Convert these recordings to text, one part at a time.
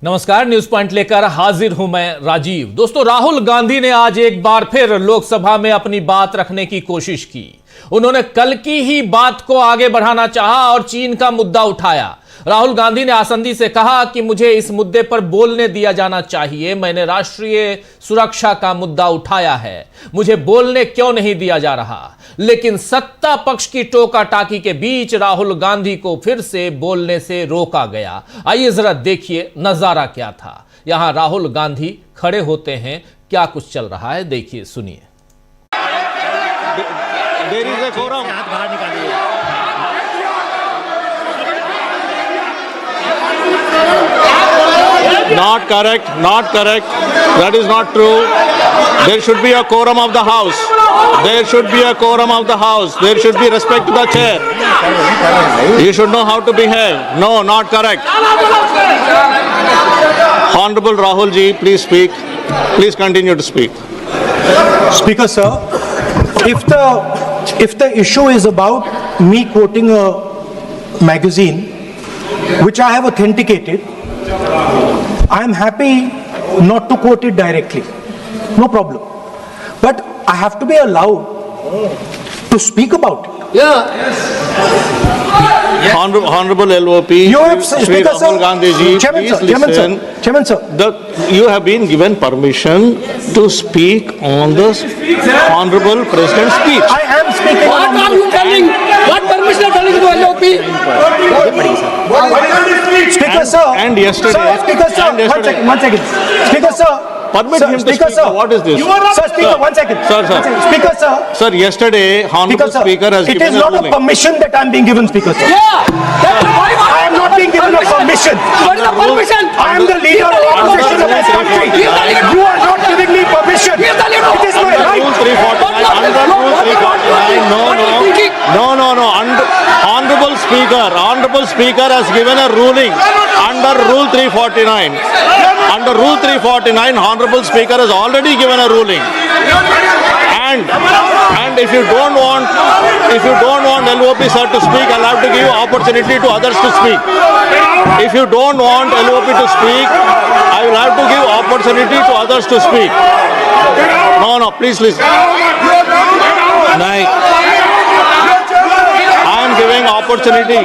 नमस्कार, news point लेकर हाजिर हूं मैं राजीव। दोस्तों, राहुल गांधी ने आज एक बार फिर लोकसभा में अपनी बात रखने की कोशिश की। उन्होंने कल की ही बात को आगे बढ़ाना चाहा और चीन का मुद्दा उठाया। राहुल गांधी ने आसंदी से कहा कि मुझे इस मुद्दे पर बोलने दिया जाना चाहिए। मैंने राष्ट्रीय सुरक्षा का मुद्दा उठाया है, मुझे बोलने क्यों नहीं दिया जा रहा। लेकिन सत्ता पक्ष की टोका टाकी के बीच राहुल गांधी को फिर से बोलने से रोका गया। आइए जरा देखिए नजारा क्या था। यहां राहुल गांधी खड़े होते हैं, क्या कुछ चल रहा है देखिए, सुनिए। Not correct, not correct. That is not true. There should be a quorum of the house. There should be a quorum of the house. There should be respect to the chair. You should know how to behave. No, not correct. Honorable Rahul ji, please speak. Please continue to speak. Speaker sir, if the issue is about me quoting a magazine which I have authenticated, I am happy not to quote it directly, no problem. But I have to be allowed to speak about it. Honorable LOP, You have Shri Speaker sir, Rahul Gandhi ji, Chairman please sir, Chairman sir, listen. Chairman sir. You have been given permission to speak on the Honorable President's speech. I am speaking. What are you telling? What permission are telling to LOP? Speaker sir. And yesterday. Sir, Speaker sir. And yesterday. One second. Speaker sir. Permit Sir, him to Speaker speak. sir. What is this? Sir, Speaker, Sir. 1 second. Sir, sir. 1 second. Speaker sir. Sir, yesterday, Honorable Speaker has It given is a not a ruling. permission that I am being given, Speaker sir. Yeah. That's why I am not being given a permission. What is the permission? I am the leader of opposition of this country. You are not giving me permission. He is the leader. It is my Under right. Rule 349, under Rule 349, no. Honorable Speaker has given a ruling under Rule 349. Under Rule 349, Honorable Speaker has already given a ruling. And if you don't want LOP sir to speak, I'll have to give opportunity to others to speak. If you don't want LOP to speak, I will have to give opportunity to others to speak. No, please listen. I am giving opportunity.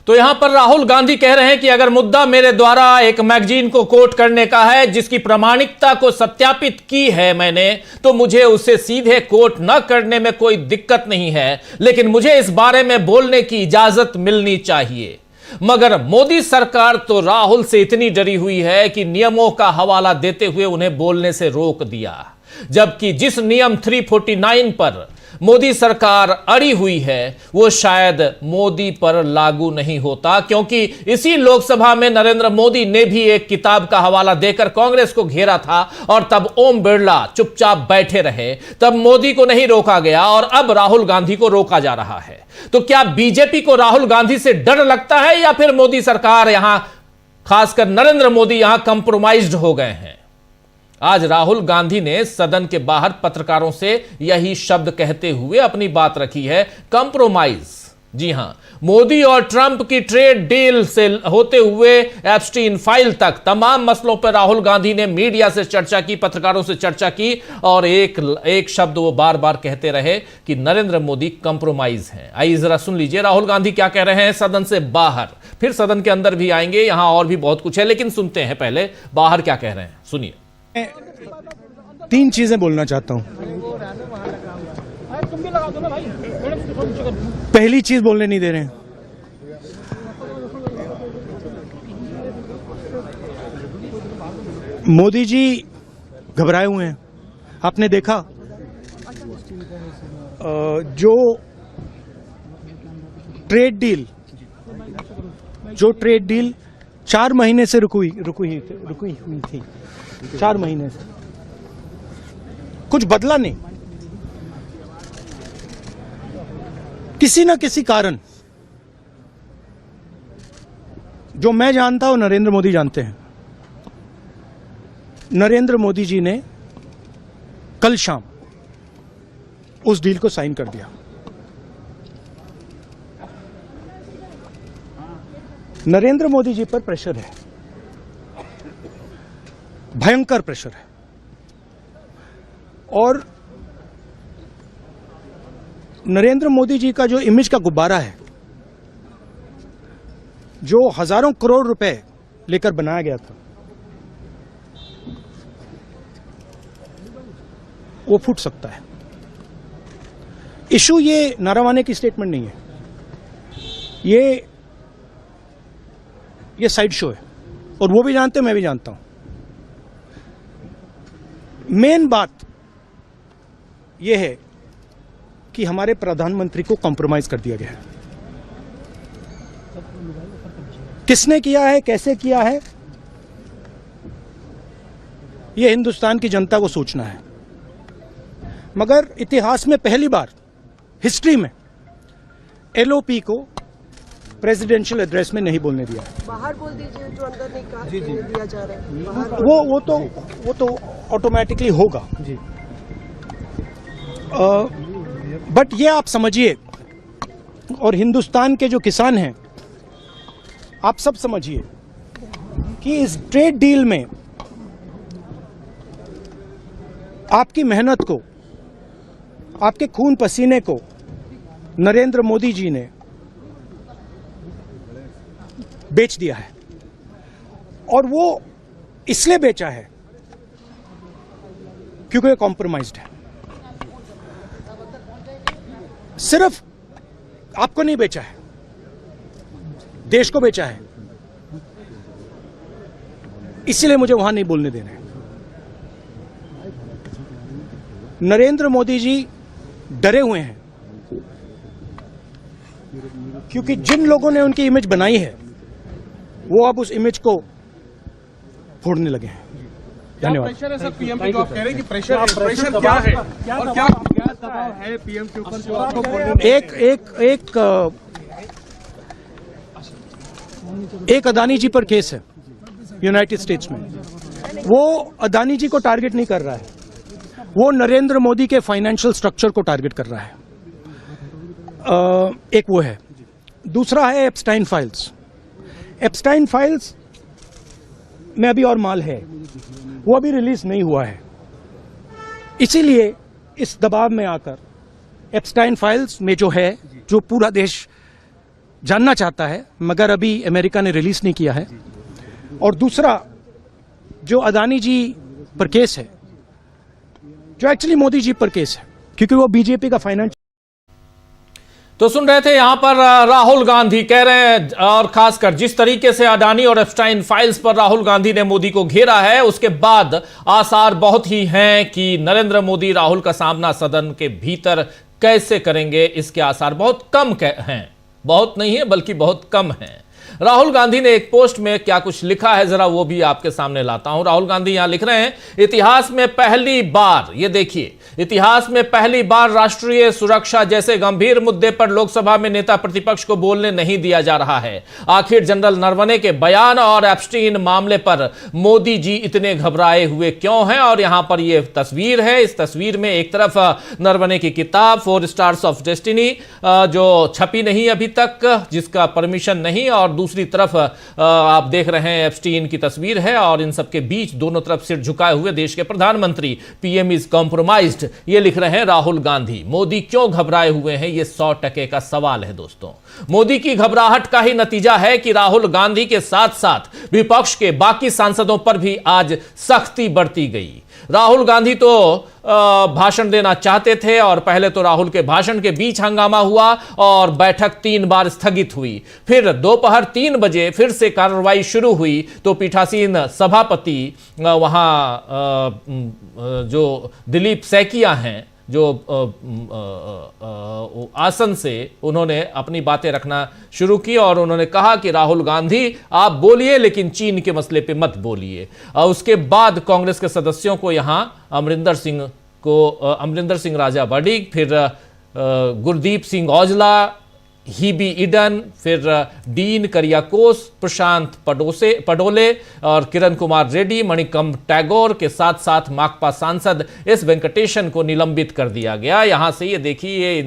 तो यहां पर राहुल गांधी कह रहे हैं कि अगर मुद्दा मेरे द्वारा एक मैगजीन को कोट करने का है जिसकी प्रामाणिकता को सत्यापित की है मैंने, तो मुझे उसे सीधे कोट न करने में कोई दिक्कत नहीं है, लेकिन मुझे इस बारे में बोलने की इजाजत मिलनी चाहिए। मगर मोदी सरकार तो राहुल से इतनी डरी हुई है कि नियमों का हवाला देते हुए उन्हें बोलने से रोक दिया। जबकि जिस नियम 349 पर मोदी सरकार अड़ी हुई है वो शायद मोदी पर लागू नहीं होता, क्योंकि इसी लोकसभा में नरेंद्र मोदी ने भी एक किताब का हवाला देकर कांग्रेस को घेरा था और तब ओम बिरला चुपचाप बैठे रहे, तब मोदी को नहीं रोका गया और अब राहुल गांधी को रोका जा रहा है। तो क्या बीजेपी को राहुल गांधी से डर लगता है या फिर मोदी सरकार यहां, खासकर नरेंद्र मोदी यहां कंप्रोमाइज्ड हो गए हैं? आज राहुल गांधी ने सदन के बाहर पत्रकारों से यही शब्द कहते हुए अपनी बात रखी है, कंप्रोमाइज। जी हां, मोदी और ट्रंप की ट्रेड डील से होते हुए एप्स्टीन फाइल तक तमाम मसलों पर राहुल गांधी ने मीडिया से चर्चा की, पत्रकारों से चर्चा की और एक शब्द वो बार बार कहते रहे कि नरेंद्र मोदी कंप्रोमाइज हैं। आइए जरा सुन लीजिए राहुल गांधी क्या कह रहे हैं सदन से बाहर, फिर सदन के अंदर भी आएंगे, यहां और भी बहुत कुछ है, लेकिन सुनते हैं पहले बाहर क्या कह रहे हैं, सुनिए। 3 चीजें बोलना चाहता हूं। पहली चीज बोलने नहीं दे रहे हैं। मोदी जी घबराए हुए हैं। आपने देखा जो ट्रेड डील 4 महीने से रुकी हुई थी 4 महीने से कुछ बदला नहीं। किसी न किसी कारण, जो मैं जानता हूं नरेंद्र मोदी जानते हैं, नरेंद्र मोदी जी ने कल शाम उस डील को साइन कर दिया। नरेंद्र मोदी जी पर प्रेशर है, भयंकर प्रेशर है। और नरेंद्र मोदी जी का जो इमेज का गुब्बारा है, जो हजारों करोड़ रुपए लेकर बनाया गया था, वो फूट सकता है। इशू ये नारावाने की स्टेटमेंट नहीं है, ये साइड शो है, और वो भी जानते हैं, मैं भी जानता हूं। मेन बात यह है कि हमारे प्रधानमंत्री को कॉम्प्रोमाइज कर दिया गया है। किसने किया है, कैसे किया है, यह हिंदुस्तान की जनता को सोचना है। मगर इतिहास में पहली बार हिस्ट्री में एलओपी को प्रेसिडेंशियल एड्रेस में नहीं बोलने दिया है। बाहर बोल दीजिए, जो अंदर नहीं कहा दिया जा रहा है बाहर। वो तो ऑटोमेटिकली होगा जी। बट ये आप समझिए, और हिंदुस्तान के जो किसान हैं, आप सब समझिए कि इस ट्रेड डील में आपकी मेहनत को, आपके खून पसीने को नरेंद्र मोदी जी ने बेच दिया है। और वो इसलिए बेचा है क्योंकि कॉम्प्रोमाइज्ड है। सिर्फ आपको नहीं बेचा है, देश को बेचा है। इसलिए मुझे वहां नहीं बोलने देना है। नरेंद्र मोदी जी डरे हुए हैं, क्योंकि जिन लोगों ने उनकी इमेज बनाई है, वो अब उस इमेज को फोड़ने लगे हैं। धन्यवाद। प्रेशर है सर पीएम पे, जो आप कह रहे हैं कि प्रेशर क्या है और क्या दबाव है पीएम के ऊपर जो आपको एक अदानी जी पर केस है यूनाइटेड स्टेट्स में। वो अदानी जी को टारगेट नहीं कर रहा है, वो नरेंद्र मोदी के फाइनेंशियल स्ट्रक्चर को टारगेट कर रहा है। एक वो है। दूसरा है एप्स्टाइन फाइल्स। एप्स्टाइन फाइल्स में अभी और माल है, वो अभी रिलीज नहीं हुआ है। इसीलिए इस दबाव में आकर एप्स्टाइन फाइल्स में जो है, जो पूरा देश जानना चाहता है, मगर अभी अमेरिका ने रिलीज नहीं किया है। और दूसरा जो अदानी जी पर केस है, जो एक्चुअली मोदी जी पर केस है, क्योंकि वो बीजेपी का फाइनेंस। तो सुन रहे थे यहां पर राहुल गांधी कह रहे हैं, और खासकर जिस तरीके से अडानी और एप्स्टाइन फाइल्स पर राहुल गांधी ने मोदी को घेरा है, उसके बाद आसार बहुत ही हैं कि नरेंद्र मोदी राहुल का सामना सदन के भीतर कैसे करेंगे, इसके आसार बहुत कम हैं। बहुत नहीं है, बल्कि बहुत कम हैं। राहुल गांधी ने एक पोस्ट में क्या कुछ लिखा है, जरा वो भी आपके सामने लाता हूं। राहुल गांधी यहां लिख रहे हैं, इतिहास में पहली बार, ये देखिए, इतिहास में पहली बार राष्ट्रीय सुरक्षा जैसे गंभीर मुद्दे पर लोकसभा में नेता प्रतिपक्ष को बोलने नहीं दिया जा रहा है। आखिर जनरल नरवणे के बयान और एप्स्टीन मामले पर मोदी जी इतने घबराए हुए क्यों हैं? और यहां पर ये तस्वीर है। इस तस्वीर में एक तरफ नरवणे की किताब 4 स्टार्स ऑफ डेस्टिनी, जो छपी नहीं अभी तक, जिसका परमिशन नहीं, और दूसरी तरफ आप देख रहे हैं एप्स्टीन की तस्वीर है, और इन सबके बीच दोनों तरफ सिर झुकाए हुए देश के प्रधानमंत्री। पीएम इज कॉम्प्रोमाइज्ड, ये लिख रहे हैं राहुल गांधी। मोदी क्यों घबराए हुए हैं, ये 100% का सवाल है दोस्तों। मोदी की घबराहट का ही नतीजा है कि राहुल गांधी के साथ साथ विपक्ष के बाकी सांसदों पर भी आज सख्ती बरती गई। राहुल गांधी तो भाषण देना चाहते थे, और पहले तो राहुल के भाषण के बीच हंगामा हुआ और बैठक 3 बार स्थगित हुई। फिर दोपहर 3 बजे फिर से कार्रवाई शुरू हुई, तो पीठासीन सभापति वहां जो दिलीप सैकिया हैं, जो आसन से उन्होंने अपनी बातें रखना शुरू की, और उन्होंने कहा कि राहुल गांधी आप बोलिए, लेकिन चीन के मसले पे मत बोलिए। उसके बाद कांग्रेस के सदस्यों को यहां अमरिंदर सिंह राजा वड़िग, फिर गुरदीप सिंह औजला, हीबी ईडन, फिर डीन करियाकोस, प्रशांत पडोले और किरण कुमार रेड्डी, मणिकम टैगोर के साथ साथ माकपा सांसद एस वेंकटेशन को निलंबित कर दिया गया। यहां से ये देखिए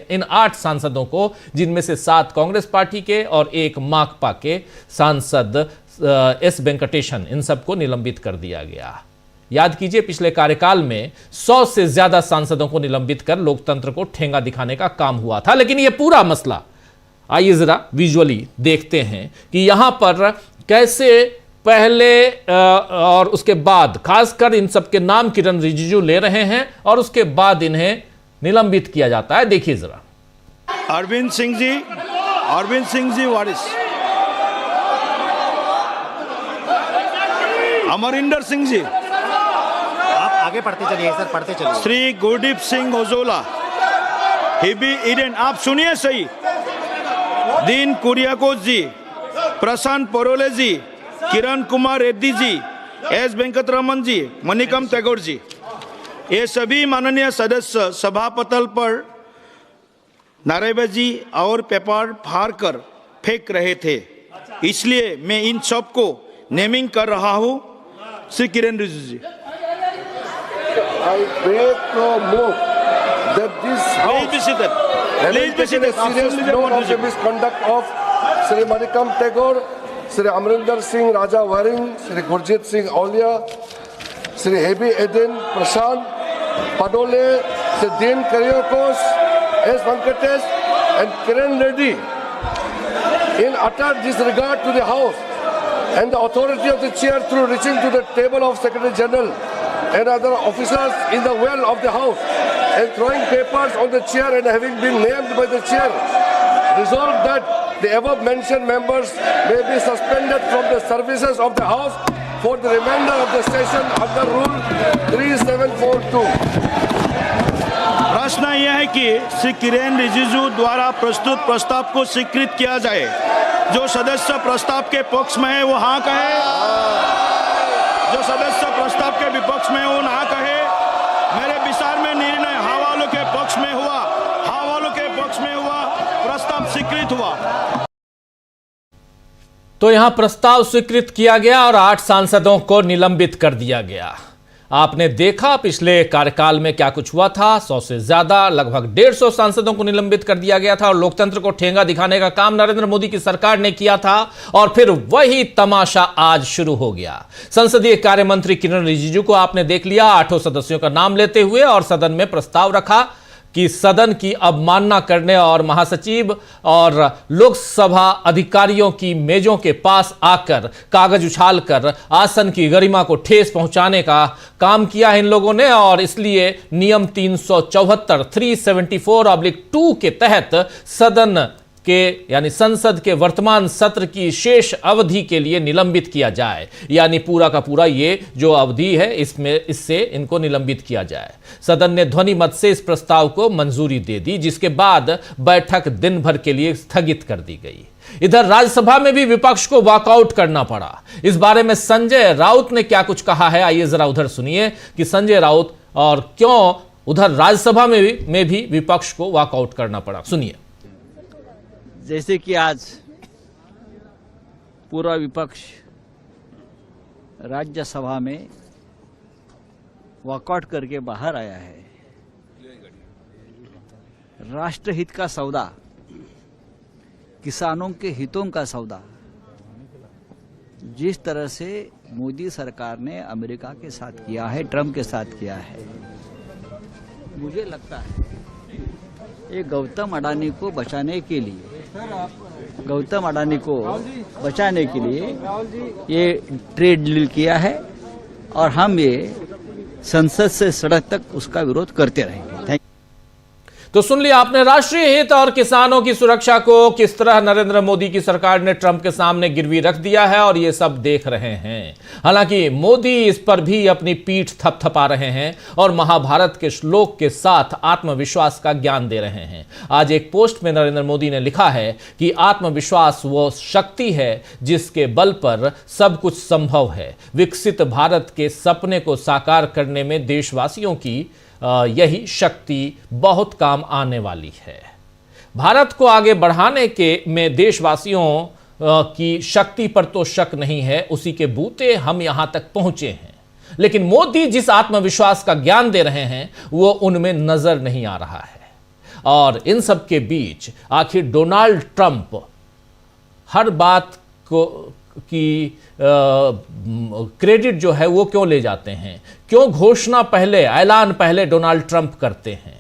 इन 8 सांसदों को, जिनमें से 7 कांग्रेस पार्टी के और 1 माकपा के सांसद एस वेंकटेशन, इन सबको निलंबित कर दिया गया। याद कीजिए, पिछले कार्यकाल में 100 से ज्यादा सांसदों को निलंबित कर लोकतंत्र को ठेंगा दिखाने का काम हुआ था। लेकिन यह पूरा मसला, आइए जरा विजुअली देखते हैं कि यहां पर कैसे पहले और उसके बाद, खासकर इन सबके नाम किरण रिजिजू ले रहे हैं और उसके बाद इन्हें निलंबित किया जाता है। देखिए जरा। अरविंद सिंह जी वारिस, अमरिंदर सिंह जी, आगे पढ़ते चलिए सर, पढ़ते चलिए। श्री गुरदीप सिंह ओजोला, हिबी ईडन, आप सुनिए सही, दीन कुरियाकोस जी, प्रशांत परोले जी, किरण कुमार रेड्डी जी, एस वेंकटरमन जी, मणिकम टैगोर जी, ये सभी माननीय सदस्य सभापटल पर नारेबाजी और पेपर फाड़ कर फेंक रहे थे, इसलिए मैं इन सब को नेमिंग कर रहा हूँ। श्री किरण रिजिजू जी, I beg to move that this House please be seated. serious note of the misconduct of Sri Manikam Tagore, Sri Amrinder Singh Raja Waring, Sri Gurjit Singh Aulia, Sri Hebi Eden Prashant Padole, Sri Dean Karyakos, S. Venkatesh and Kiran Reddy in utter disregard to the House and the authority of the chair through reaching to the table of Secretary General and other officers in the well of the House and throwing papers on the chair and having been named by the chair, resolved that the above mentioned members may be suspended from the services of the House for the remainder of the session under Rule 3742. प्रश्न यह है कि श्री किरण रिजिजू द्वारा प्रस्तुत प्रस्ताव को स्वीकृत किया जाए। जो सदस्य प्रस्ताव के पक्ष में है वो हाँ कहे, जो सदस्य प्रस्ताव के विपक्ष में वो ना कहे। मेरे विचार में निर्णय हाँ वालों के पक्ष में हुआ, हाँ वालों के पक्ष में हुआ, प्रस्ताव स्वीकृत हुआ। तो यहां प्रस्ताव स्वीकृत किया गया और 8 सांसदों को निलंबित कर दिया गया। आपने देखा पिछले कार्यकाल में क्या कुछ हुआ था। 100 से ज्यादा, लगभग 150 सांसदों को निलंबित कर दिया गया था और लोकतंत्र को ठेंगा दिखाने का काम नरेंद्र मोदी की सरकार ने किया था। और फिर वही तमाशा आज शुरू हो गया। संसदीय कार्य मंत्री किरण रिजिजू को आपने देख लिया 8 सदस्यों का नाम लेते हुए और सदन में प्रस्ताव रखा कि सदन की अवमानना करने और महासचिव और लोकसभा अधिकारियों की मेजों के पास आकर कागज उछालकर आसन की गरिमा को ठेस पहुंचाने का काम किया है इन लोगों ने। और इसलिए नियम 374/2 के तहत सदन के यानी संसद के वर्तमान सत्र की शेष अवधि के लिए निलंबित किया जाए, यानी पूरा का पूरा ये जो अवधि है इससे इनको निलंबित किया जाए। सदन ने ध्वनि मत से इस प्रस्ताव को मंजूरी दे दी, जिसके बाद बैठक दिन भर के लिए स्थगित कर दी गई। इधर राज्यसभा में भी विपक्ष को वॉकआउट करना पड़ा। इस बारे में संजय राउत ने क्या कुछ कहा है, आइए जरा उधर सुनिए कि संजय राउत और क्यों उधर राज्यसभा में भी विपक्ष को वॉकआउट करना पड़ा। सुनिए। जैसे कि आज पूरा विपक्ष राज्यसभा में वॉकआउट करके बाहर आया है। राष्ट्रहित का सौदा, किसानों के हितों का सौदा, जिस तरह से मोदी सरकार ने अमेरिका के साथ किया है, ट्रंप के साथ किया है, मुझे लगता है ये गौतम अडानी को बचाने के लिए ये ट्रेड डील किया है और हम ये संसद से सड़क तक उसका विरोध करते रहेंगे। तो सुन लिया आपने, राष्ट्रीय हित और किसानों की सुरक्षा को किस तरह नरेंद्र मोदी की सरकार ने ट्रंप के सामने गिरवी रख दिया है और ये सब देख रहे हैं। हालांकि मोदी इस पर भी अपनी पीठ थपथपा रहे हैं और महाभारत के श्लोक के साथ आत्मविश्वास का ज्ञान दे रहे हैं। आज एक पोस्ट में नरेंद्र मोदी ने लिखा है कि आत्मविश्वास वो शक्ति है जिसके बल पर सब कुछ संभव है। विकसित भारत के सपने को साकार करने में देशवासियों की यही शक्ति बहुत काम आने वाली है। भारत को आगे बढ़ाने के में देशवासियों की शक्ति पर तो शक नहीं है, उसी के बूते हम यहां तक पहुंचे हैं। लेकिन मोदी जिस आत्मविश्वास का ज्ञान दे रहे हैं वो उनमें नजर नहीं आ रहा है। और इन सब के बीच आखिर डोनाल्ड ट्रंप हर बात को की क्रेडिट जो है वो क्यों ले जाते हैं, क्यों घोषणा पहले, ऐलान पहले डोनाल्ड ट्रंप करते हैं।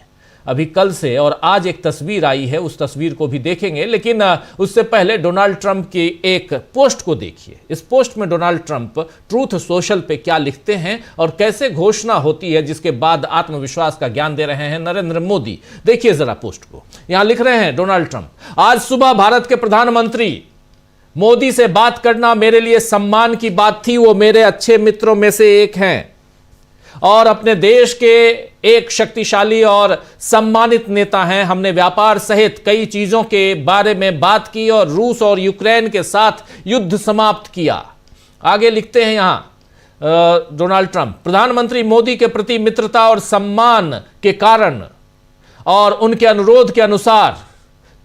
अभी कल से और आज एक तस्वीर आई है, उस तस्वीर को भी देखेंगे, लेकिन उससे पहले डोनाल्ड ट्रंप की एक पोस्ट को देखिए। इस पोस्ट में डोनाल्ड ट्रंप ट्रूथ सोशल पे क्या लिखते हैं और कैसे घोषणा होती है जिसके बाद आत्मविश्वास का ज्ञान दे रहे हैं नरेंद्र मोदी। देखिए जरा पोस्ट को। यहां लिख रहे हैं डोनाल्ड ट्रंप, आज सुबह भारत के प्रधानमंत्री मोदी से बात करना मेरे लिए सम्मान की बात थी। वो मेरे अच्छे मित्रों में से एक हैं और अपने देश के एक शक्तिशाली और सम्मानित नेता हैं। हमने व्यापार सहित कई चीजों के बारे में बात की और रूस और यूक्रेन के साथ युद्ध समाप्त किया। आगे लिखते हैं यहां डोनाल्ड ट्रंप, प्रधानमंत्री मोदी के प्रति मित्रता और सम्मान के कारण और उनके अनुरोध के अनुसार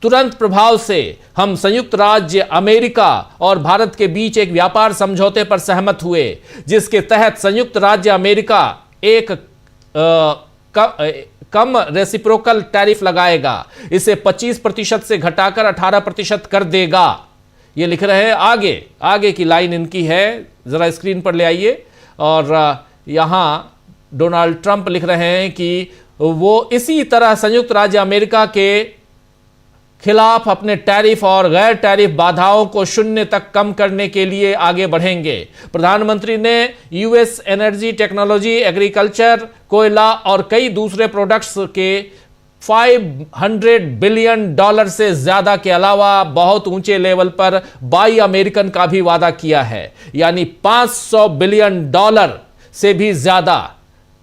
तुरंत प्रभाव से हम संयुक्त राज्य अमेरिका और भारत के बीच एक व्यापार समझौते पर सहमत हुए, जिसके तहत संयुक्त राज्य अमेरिका एक कम रेसिप्रोकल टैरिफ लगाएगा। इसे 25% से घटाकर 18% कर देगा। ये लिख रहे हैं। आगे की लाइन इनकी है, जरा स्क्रीन पर ले आइए। और यहां डोनाल्ड ट्रंप लिख रहे हैं कि वो इसी तरह संयुक्त राज्य अमेरिका के खिलाफ अपने टैरिफ और गैर टैरिफ बाधाओं को शून्य तक कम करने के लिए आगे बढ़ेंगे। प्रधानमंत्री ने यूएस एनर्जी, टेक्नोलॉजी, एग्रीकल्चर, कोयला और कई दूसरे प्रोडक्ट्स के $500 बिलियन से ज्यादा के अलावा बहुत ऊंचे लेवल पर बाई अमेरिकन का भी वादा किया है, यानी $500 बिलियन से भी ज्यादा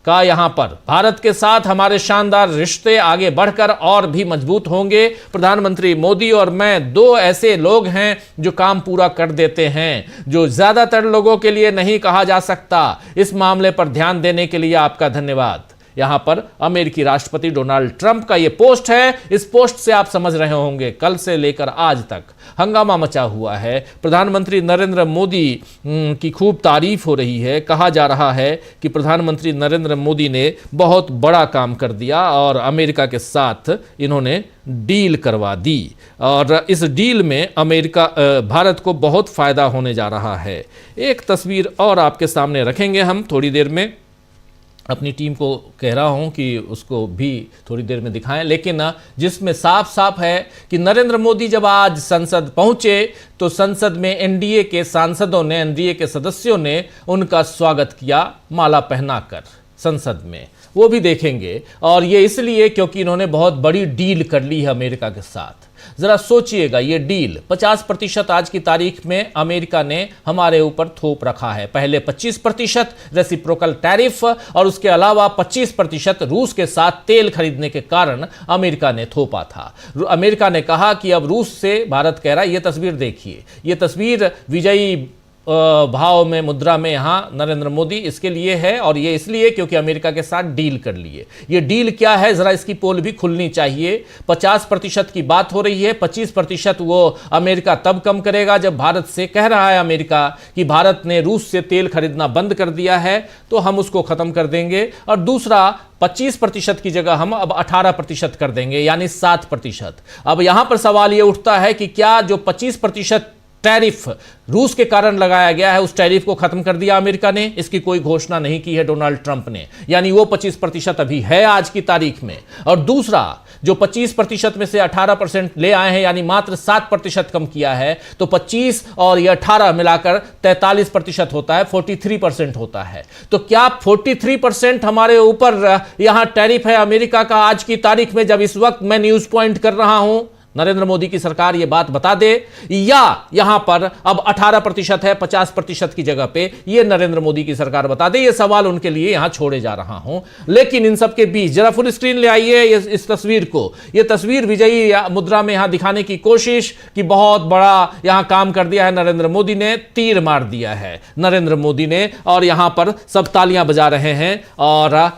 का यहां पर भारत के साथ हमारे शानदार रिश्ते आगे बढ़कर और भी मजबूत होंगे। प्रधानमंत्री मोदी और मैं दो ऐसे लोग हैं जो काम पूरा कर देते हैं, जो ज्यादातर लोगों के लिए नहीं कहा जा सकता। इस मामले पर ध्यान देने के लिए आपका धन्यवाद। यहां पर अमेरिकी राष्ट्रपति डोनाल्ड ट्रंप का यह पोस्ट है। इस पोस्ट से आप समझ रहे होंगे कल से लेकर आज तक हंगामा मचा हुआ है। प्रधानमंत्री नरेंद्र मोदी की खूब तारीफ हो रही है। कहा जा रहा है कि प्रधानमंत्री नरेंद्र मोदी ने बहुत बड़ा काम कर दिया और अमेरिका के साथ इन्होंने डील करवा दी और इस डील में भारत को बहुत फायदा होने जा रहा है। एक तस्वीर और आपके सामने रखेंगे हम थोड़ी देर में। अपनी टीम को कह रहा हूं कि उसको भी थोड़ी देर में दिखाएं, लेकिन जिसमें साफ साफ है कि नरेंद्र मोदी जब आज संसद पहुंचे तो संसद में एनडीए के सांसदों ने, एनडीए के सदस्यों ने उनका स्वागत किया माला पहनाकर संसद में। वो भी देखेंगे और ये इसलिए क्योंकि इन्होंने बहुत बड़ी डील कर ली है अमेरिका के साथ। जरा सोचिएगा, ये डील 50% आज की तारीख में अमेरिका ने हमारे ऊपर थोप रखा है। पहले 25% रेसिप्रोकल टैरिफ और उसके अलावा 25% रूस के साथ तेल खरीदने के कारण अमेरिका ने थोपा था। अमेरिका ने कहा कि अब रूस से, भारत कह रहा है, ये तस्वीर देखिए, ये तस्वीर विजयी भाव में, मुद्रा में यहां नरेंद्र मोदी इसके लिए है और ये इसलिए क्योंकि अमेरिका के साथ डील कर लिए। ये डील क्या है, जरा इसकी पोल भी खुलनी चाहिए। 50% की बात हो रही है, 25% वो अमेरिका तब कम करेगा जब भारत से कह रहा है अमेरिका कि भारत ने रूस से तेल खरीदना बंद कर दिया है तो हम उसको खत्म कर देंगे। और दूसरा 25% की जगह हम अब 18% कर देंगे, यानी 7%। अब यहां पर सवाल यह उठता है कि क्या जो 25% टैरिफ रूस के कारण लगाया गया है उस टैरिफ को खत्म कर दिया अमेरिका ने? इसकी कोई घोषणा नहीं की है डोनाल्ड ट्रंप ने, यानी वो 25% अभी है आज की तारीख में। और दूसरा, जो 25% में से 18% ले आए हैं, यानी मात्र 7% कम किया है, तो 25 और ये 18 मिलाकर 43% होता है, 43% होता है। तो क्या 43% हमारे ऊपर यहां टैरिफ है अमेरिका का आज की तारीख में, जब इस वक्त मैं न्यूज पॉइंट कर रहा हूं? नरेंद्र मोदी की सरकार यह बात बता दे, या यहां पर अब 18% है 50% की जगह पे, यह नरेंद्र मोदी की सरकार बता दे। यह सवाल उनके लिए यहां छोड़े जा रहा हूं। लेकिन इन सब के बीच जरा फुल स्क्रीन ले आइए इस तस्वीर को। यह तस्वीर विजयी मुद्रा में यहां दिखाने की कोशिश कि बहुत बड़ा यहां काम कर दिया है नरेंद्र मोदी ने, तीर मार दिया है नरेंद्र मोदी ने, और यहां पर सब तालियां बजा रहे हैं। और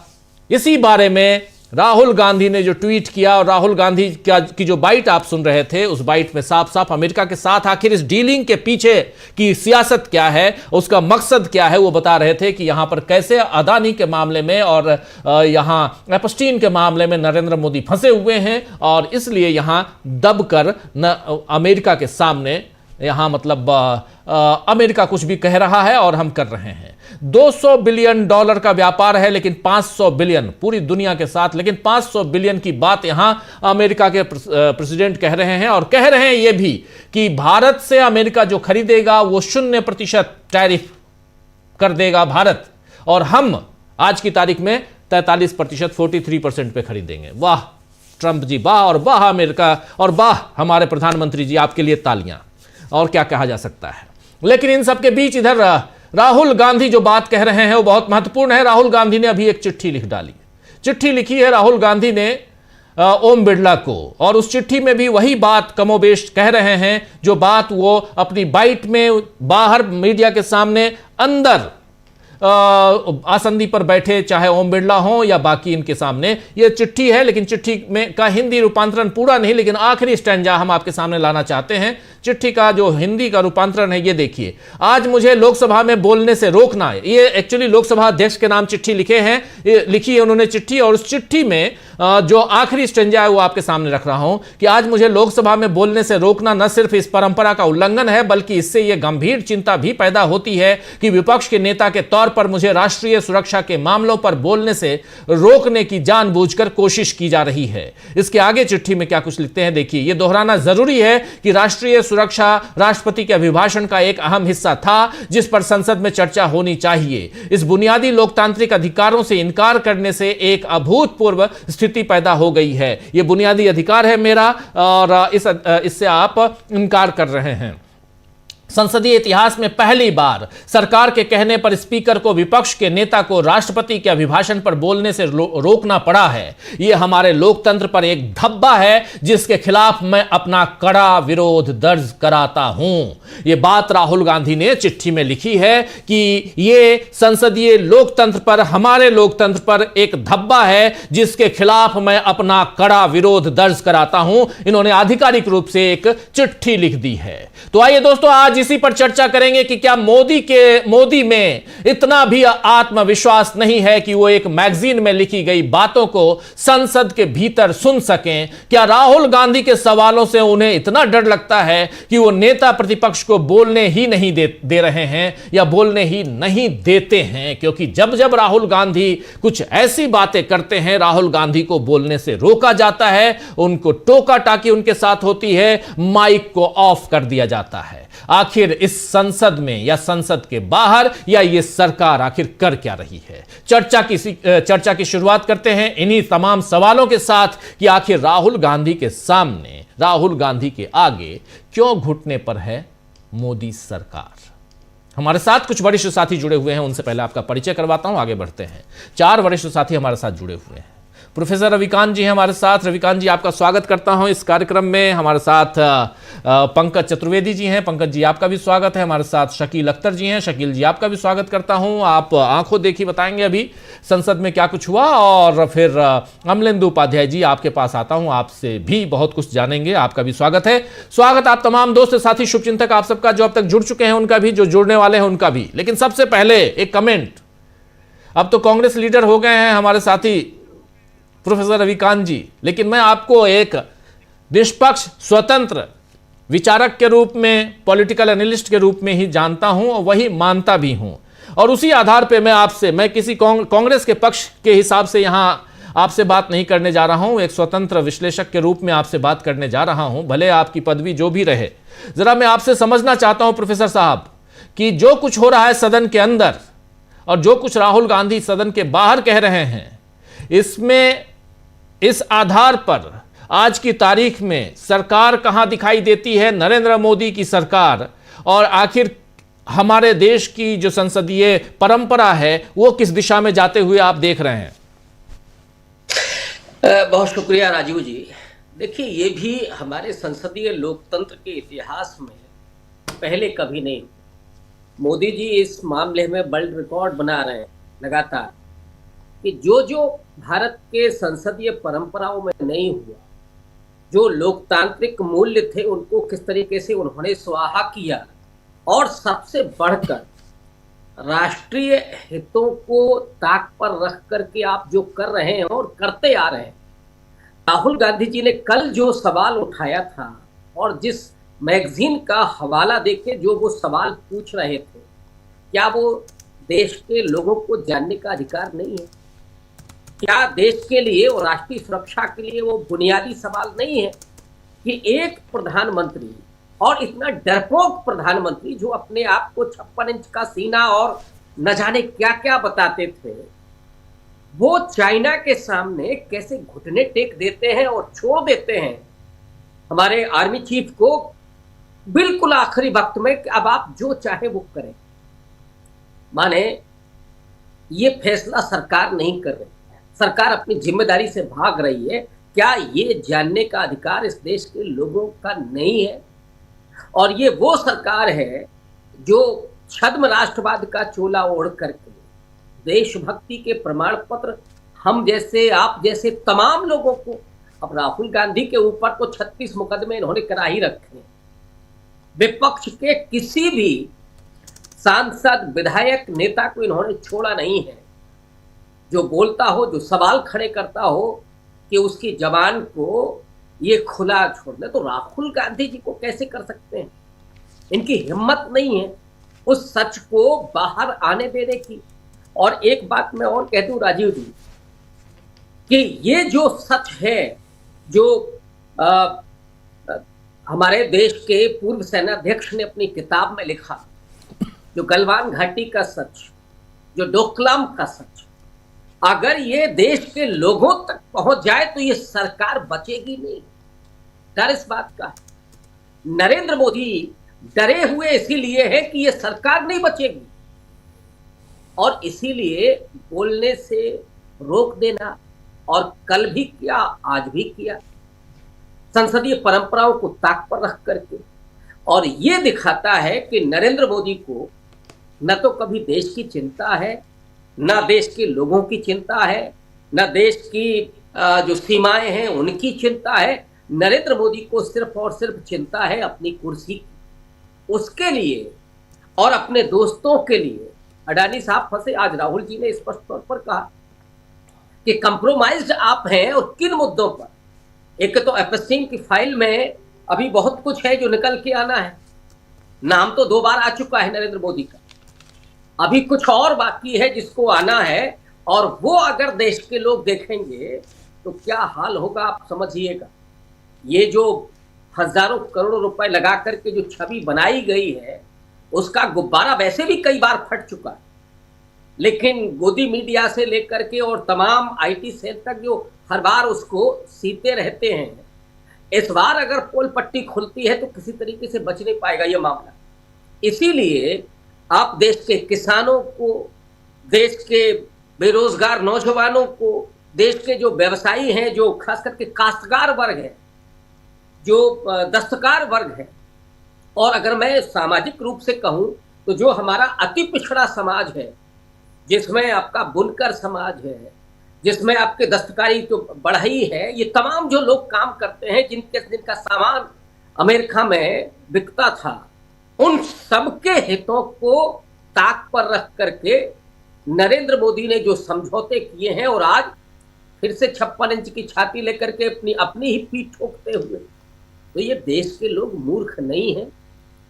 इसी बारे में राहुल गांधी ने जो ट्वीट किया और राहुल गांधी की जो बाइट आप सुन रहे थे, उस बाइट में साफ साफ अमेरिका के साथ आखिर इस डीलिंग के पीछे की सियासत क्या है, उसका मकसद क्या है, वो बता रहे थे कि यहां पर कैसे अदानी के मामले में और यहां एपस्टीन के मामले में नरेंद्र मोदी फंसे हुए हैं और इसलिए यहां दबकर अमेरिका के सामने यहां मतलब अमेरिका कुछ भी कह रहा है और हम कर रहे हैं। $200 बिलियन का व्यापार है, लेकिन 500 बिलियन पूरी दुनिया के साथ, लेकिन 500 बिलियन की बात यहां अमेरिका के प्रेसिडेंट कह रहे हैं और कह रहे हैं यह भी कि भारत से अमेरिका जो खरीदेगा वो 0% टैरिफ कर देगा भारत, और हम आज की तारीख में 43% 43% पे खरीदेंगे। वाह ट्रंप जी, वाह और वाह अमेरिका, और वाह हमारे प्रधानमंत्री जी, आपके लिए तालियां। और क्या कहा जा सकता है। लेकिन इन सबके बीच इधर राहुल गांधी जो बात कह रहे हैं वो बहुत महत्वपूर्ण है। राहुल गांधी ने अभी एक चिट्ठी लिख डाली, चिट्ठी लिखी है राहुल गांधी ने ओम बिरला को, और उस चिट्ठी में भी वही बात कमोबेश कह रहे हैं जो बात वो अपनी बाइट में बाहर मीडिया के सामने अंदर आसंदी पर बैठे चाहे ओम बिरला हो या बाकी इनके सामने ये चिट्ठी है। लेकिन चिट्ठी में का हिंदी रूपांतरण पूरा नहीं, लेकिन आखिरी स्टैंजा हम आपके सामने लाना चाहते हैं। चिट्ठी का जो हिंदी का रूपांतरण है ये देखिए। आज मुझे लोकसभा में बोलने से रोकना है, ये एक्चुअली लोकसभा अध्यक्ष के नाम चिट्ठी लिखी है उन्होंने चिट्ठी, और उस चिट्ठी में जो आखिरी स्टैंजा है वो आपके सामने रख रहा हूं कि आज मुझे लोकसभा में बोलने से रोकना न सिर्फ इस परंपरा का उल्लंघन है, बल्कि इससे यह गंभीर चिंता भी पैदा होती है कि विपक्ष के नेता के तौर पर मुझे राष्ट्रीय सुरक्षा के मामलों पर बोलने से रोकने की जानबूझकर कोशिश की जा रही है। इसके आगे चिट्ठी में क्या कुछ लिखते हैं देखिए। यह दोहराना जरूरी है कि राष्ट्रीय सुरक्षा राष्ट्रपति के अभिभाषण का एक अहम हिस्सा था जिस पर संसद में चर्चा होनी चाहिए। इस बुनियादी लोकतांत्रिक अधिकारों से इनकार करने से एक अभूतपूर्व स्थिति पैदा हो गई है। यह बुनियादी अधिकार है मेरा और इससे आप इनकार कर रहे हैं। संसदीय इतिहास में पहली बार सरकार के कहने पर स्पीकर को विपक्ष के नेता को राष्ट्रपति के अभिभाषण पर बोलने से रोकना पड़ा है। यह हमारे लोकतंत्र पर एक धब्बा है जिसके खिलाफ मैं अपना कड़ा विरोध दर्ज कराता हूं। यह बात राहुल गांधी ने चिट्ठी में लिखी है कि यह संसदीय लोकतंत्र पर, हमारे लोकतंत्र पर एक धब्बा है जिसके खिलाफ मैं अपना कड़ा विरोध दर्ज कराता हूं। इन्होंने आधिकारिक रूप से एक चिट्ठी लिख दी है। तो आइए दोस्तों आज इसी पर चर्चा करेंगे कि क्या मोदी में इतना भी आत्मविश्वास नहीं है कि वो एक मैगजीन में लिखी गई बातों को संसद के भीतर सुन सकें। क्या राहुल गांधी के सवालों से उन्हें इतना डर लगता है कि वो नेता प्रतिपक्ष को बोलने ही नहीं दे रहे हैं या बोलने ही नहीं देते हैं, क्योंकि जब जब राहुल गांधी कुछ ऐसी बातें करते हैं राहुल गांधी को बोलने से रोका जाता है, उनको टोका टाकी उनके साथ होती है, माइक को ऑफ कर दिया जाता है। आखिर इस संसद में या संसद के बाहर या ये सरकार आखिर कर क्या रही है? चर्चा की शुरुआत करते हैं इन्हीं तमाम सवालों के साथ कि आखिर राहुल गांधी के सामने, राहुल गांधी के आगे क्यों घुटने पर है मोदी सरकार। हमारे साथ कुछ वरिष्ठ साथी जुड़े हुए हैं, उनसे पहले आपका परिचय करवाता हूं, आगे बढ़ते हैं। 4 वरिष्ठ साथी हमारे साथ जुड़े हुए हैं। प्रोफेसर रविकांत जी हैं हमारे साथ। रविकांत जी आपका स्वागत करता हूं इस कार्यक्रम में। हमारे साथ पंकज चतुर्वेदी जी हैं। पंकज जी आपका भी स्वागत है। हमारे साथ शकील अख्तर जी हैं। शकील जी आपका भी स्वागत करता हूं। आप आंखों देखी बताएंगे अभी संसद में क्या कुछ हुआ, और फिर अमलेंदु उपाध्याय जी आपके पास आता हूं, आपसे भी बहुत कुछ जानेंगे। आपका भी स्वागत है। स्वागत आप तमाम दोस्त साथी शुभचिंतक आप सबका, जो अब तक जुड़ चुके हैं उनका भी, जो जुड़ने वाले हैं उनका भी। लेकिन सबसे पहले एक कमेंट, अब तो कांग्रेस लीडर हो गए हैं हमारे साथी प्रोफेसर रविकांत जी, लेकिन मैं आपको एक निष्पक्ष स्वतंत्र विचारक के रूप में, पॉलिटिकल एनालिस्ट के रूप में ही जानता हूं और वही मानता भी हूं। और उसी आधार पे मैं किसी कांग्रेस के पक्ष के हिसाब से यहां आपसे बात नहीं करने जा रहा हूं, एक स्वतंत्र विश्लेषक के रूप में आपसे बात करने जा रहा हूं, भले आपकी पदवी जो भी रहे। जरा मैं आपसे समझना चाहता हूं प्रोफेसर साहब कि जो कुछ हो रहा है सदन के अंदर और जो कुछ राहुल गांधी सदन के बाहर कह रहे हैं, इसमें इस आधार पर आज की तारीख में सरकार कहां दिखाई देती है, नरेंद्र मोदी की सरकार, और आखिर हमारे देश की जो संसदीय परंपरा है वो किस दिशा में जाते हुए आप देख रहे हैं? बहुत शुक्रिया राजीव जी। देखिए, ये भी हमारे संसदीय लोकतंत्र के इतिहास में पहले कभी नहीं। मोदी जी इस मामले में वर्ल्ड रिकॉर्ड बना रहे हैं लगातार। कि जो भारत के संसदीय परंपराओं में नहीं हुआ, जो लोकतांत्रिक मूल्य थे उनको किस तरीके से उन्होंने स्वाहा किया, और सबसे बढ़कर राष्ट्रीय हितों को ताक पर रख करके आप जो कर रहे हैं और करते आ रहे हैं। राहुल गांधी जी ने कल जो सवाल उठाया था और जिस मैगजीन का हवाला देके जो वो सवाल पूछ रहे थे, क्या वो देश के लोगों को जानने का अधिकार नहीं है? क्या देश के लिए और राष्ट्रीय सुरक्षा के लिए वो बुनियादी सवाल नहीं है कि एक प्रधानमंत्री, और इतना डरपोक प्रधानमंत्री जो अपने आप को 56 इंच का सीना और न जाने क्या क्या बताते थे, वो चाइना के सामने कैसे घुटने टेक देते हैं और छोड़ देते हैं हमारे आर्मी चीफ को बिल्कुल आखिरी वक्त में कि अब आप जो चाहे वो करें। माने ये फैसला सरकार नहीं कर रही, सरकार अपनी जिम्मेदारी से भाग रही है। क्या ये जानने का अधिकार इस देश के लोगों का नहीं है? और ये वो सरकार है जो छद्म राष्ट्रवाद का चोला ओढ़ करके देशभक्ति के प्रमाण पत्र हम जैसे आप जैसे तमाम लोगों को, अब राहुल गांधी के ऊपर तो 36 मुकदमे इन्होंने करा ही रखे हैं। विपक्ष के किसी भी सांसद, विधायक, नेता को इन्होंने छोड़ा नहीं है। जो बोलता हो, जो सवाल खड़े करता हो कि उसकी जबान को ये खुला छोड़ दे, तो राहुल गांधी जी को कैसे कर सकते हैं? इनकी हिम्मत नहीं है उस सच को बाहर आने देने की। और एक बात मैं और कह दूं राजीव जी, कि ये जो सच है, जो हमारे देश के पूर्व सेनाध्यक्ष ने अपनी किताब में लिखा, जो गलवान घाटी का सच, जो डोकलाम का सच, अगर ये देश के लोगों तक पहुंच जाए तो ये सरकार बचेगी नहीं। डर इस बात का है। नरेंद्र मोदी डरे हुए इसीलिए है कि ये सरकार नहीं बचेगी, और इसीलिए बोलने से रोक देना, और कल भी किया, आज भी किया, संसदीय परंपराओं को ताक पर रख करके। और ये दिखाता है कि नरेंद्र मोदी को न तो कभी देश की चिंता है, न देश के लोगों की चिंता है, न देश की जो सीमाएं हैं उनकी चिंता है। नरेंद्र मोदी को सिर्फ और सिर्फ चिंता है अपनी कुर्सी की, उसके लिए और अपने दोस्तों के लिए। अडानी साहब फंसे, आज राहुल जी ने स्पष्ट तौर पर कहा कि कंप्रोमाइज्ड आप हैं, और किन मुद्दों पर। एक तो एपस्टीन की फाइल में अभी बहुत कुछ है जो निकल के आना है, नाम तो 2 बार आ चुका है नरेंद्र मोदी का, अभी कुछ और बाकी है जिसको आना है, और वो अगर देश के लोग देखेंगे तो क्या हाल होगा आप समझिएगा। ये जो हजारों करोड़ों रुपए लगा करके जो छवि बनाई गई है, उसका गुब्बारा वैसे भी कई बार फट चुका है, लेकिन गोदी मीडिया से लेकर के और तमाम आईटी सेल तक जो हर बार उसको सीते रहते हैं, इस बार अगर पोल पट्टी खुलती है तो किसी तरीके से बच नहीं पाएगा ये मामला। इसीलिए आप देश के किसानों को, देश के बेरोजगार नौजवानों को, देश के जो व्यवसायी हैं, जो खास करके काश्तकार वर्ग है, जो दस्तकार वर्ग है, और अगर मैं सामाजिक रूप से कहूं तो जो हमारा अति पिछड़ा समाज है, जिसमें आपका बुनकर समाज है, जिसमें आपके दस्तकारी जो बढ़ई है, ये तमाम जो लोग काम करते हैं, जिनका सामान अमेरिका में बिकता था, उन सबके हितों को ताक पर रख करके नरेंद्र मोदी ने जो समझौते किए हैं, और आज फिर से 56 इंच की छाती लेकर के अपनी ही पीठ ठोकते हुए, तो ये देश के लोग मूर्ख नहीं हैं।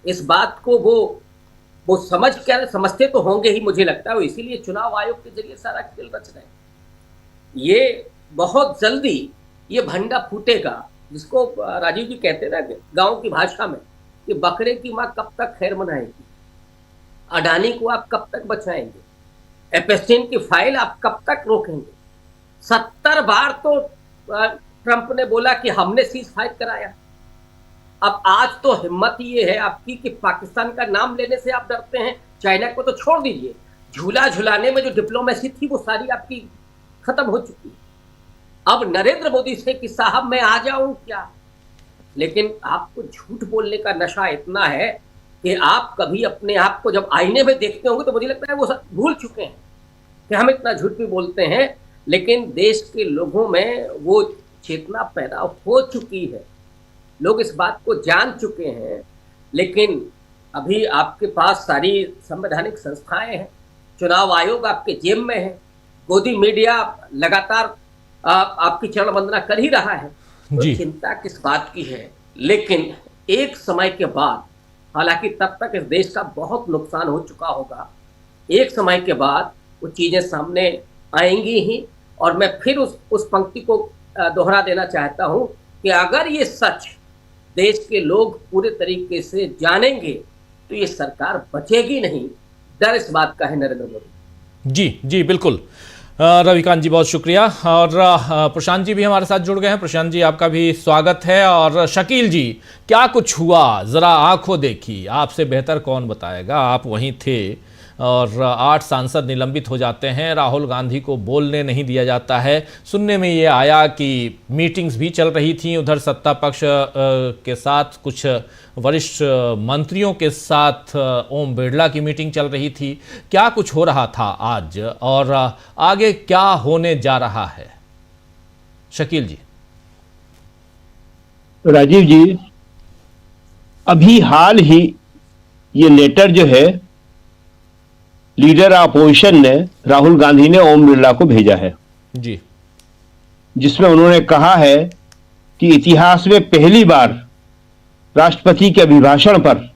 इस बात को वो समझते तो होंगे ही, मुझे लगता है, इसीलिए चुनाव आयोग के जरिए सारा खेल रच रहे हैं। ये बहुत जल्दी ये भंडा फूटेगा, जिसको राजीव जी कहते हैं ना गांव की भाषा में, कि बकरे की माँ कब तक खैर मनाएगी, अडानी को आप कब तक बचाएंगे, एपस्टीन की फाइल आप कब तक रोकेंगे। 70 बार तो ट्रंप ने बोला कि हमने सीज फायर कराया। अब आज तो हिम्मत ये है आपकी कि पाकिस्तान का नाम लेने से आप डरते हैं, चाइना को तो छोड़ दीजिए, झूला झुलाने में जो डिप्लोमेसी थी वो सारी आपकी खत्म हो चुकी है। अब नरेंद्र मोदी से कि साहब मैं आ जाऊं क्या, लेकिन आपको झूठ बोलने का नशा इतना है कि आप कभी अपने आप को जब आईने में देखते होंगे तो मुझे लगता है वो भूल चुके हैं कि हम इतना झूठ भी बोलते हैं। लेकिन देश के लोगों में वो चेतना पैदा हो चुकी है, लोग इस बात को जान चुके हैं। लेकिन अभी आपके पास सारी संवैधानिक संस्थाएं हैं, चुनाव आयोग आपके जेब में है, गोदी मीडिया लगातार आपकी चरण वंदना कर ही रहा है, तो चिंता किस बात की है। लेकिन एक समय के बाद, हालांकि तब तक इस देश का बहुत नुकसान हो चुका होगा, एक समय के बाद वो चीजें सामने आएंगी ही। और मैं फिर उस पंक्ति को दोहरा देना चाहता हूं कि अगर ये सच देश के लोग पूरे तरीके से जानेंगे तो ये सरकार बचेगी नहीं। डर इस बात का है नरेंद्र मोदी। जी बिल्कुल। रविकांत जी बहुत शुक्रिया। और प्रशांत जी भी हमारे साथ जुड़ गए हैं। प्रशांत जी आपका भी स्वागत है। और शकील जी, क्या कुछ हुआ जरा आंखों देखी, आपसे बेहतर कौन बताएगा, आप वहीं थे। और 8 सांसद निलंबित हो जाते हैं, राहुल गांधी को बोलने नहीं दिया जाता है। सुनने में ये आया कि मीटिंग्स भी चल रही थी उधर सत्ता पक्ष के साथ, कुछ वरिष्ठ मंत्रियों के साथ ओम बिरला की मीटिंग चल रही थी। क्या कुछ हो रहा था आज और आगे क्या होने जा रहा है? शकील जी। राजीव जी, अभी हाल ही ये लेटर जो है लीडर अपोजिशन ने, राहुल गांधी ने ओम बिरला को भेजा है जी, जिसमें उन्होंने कहा है कि इतिहास में पहली बार राष्ट्रपति के अभिभाषण पर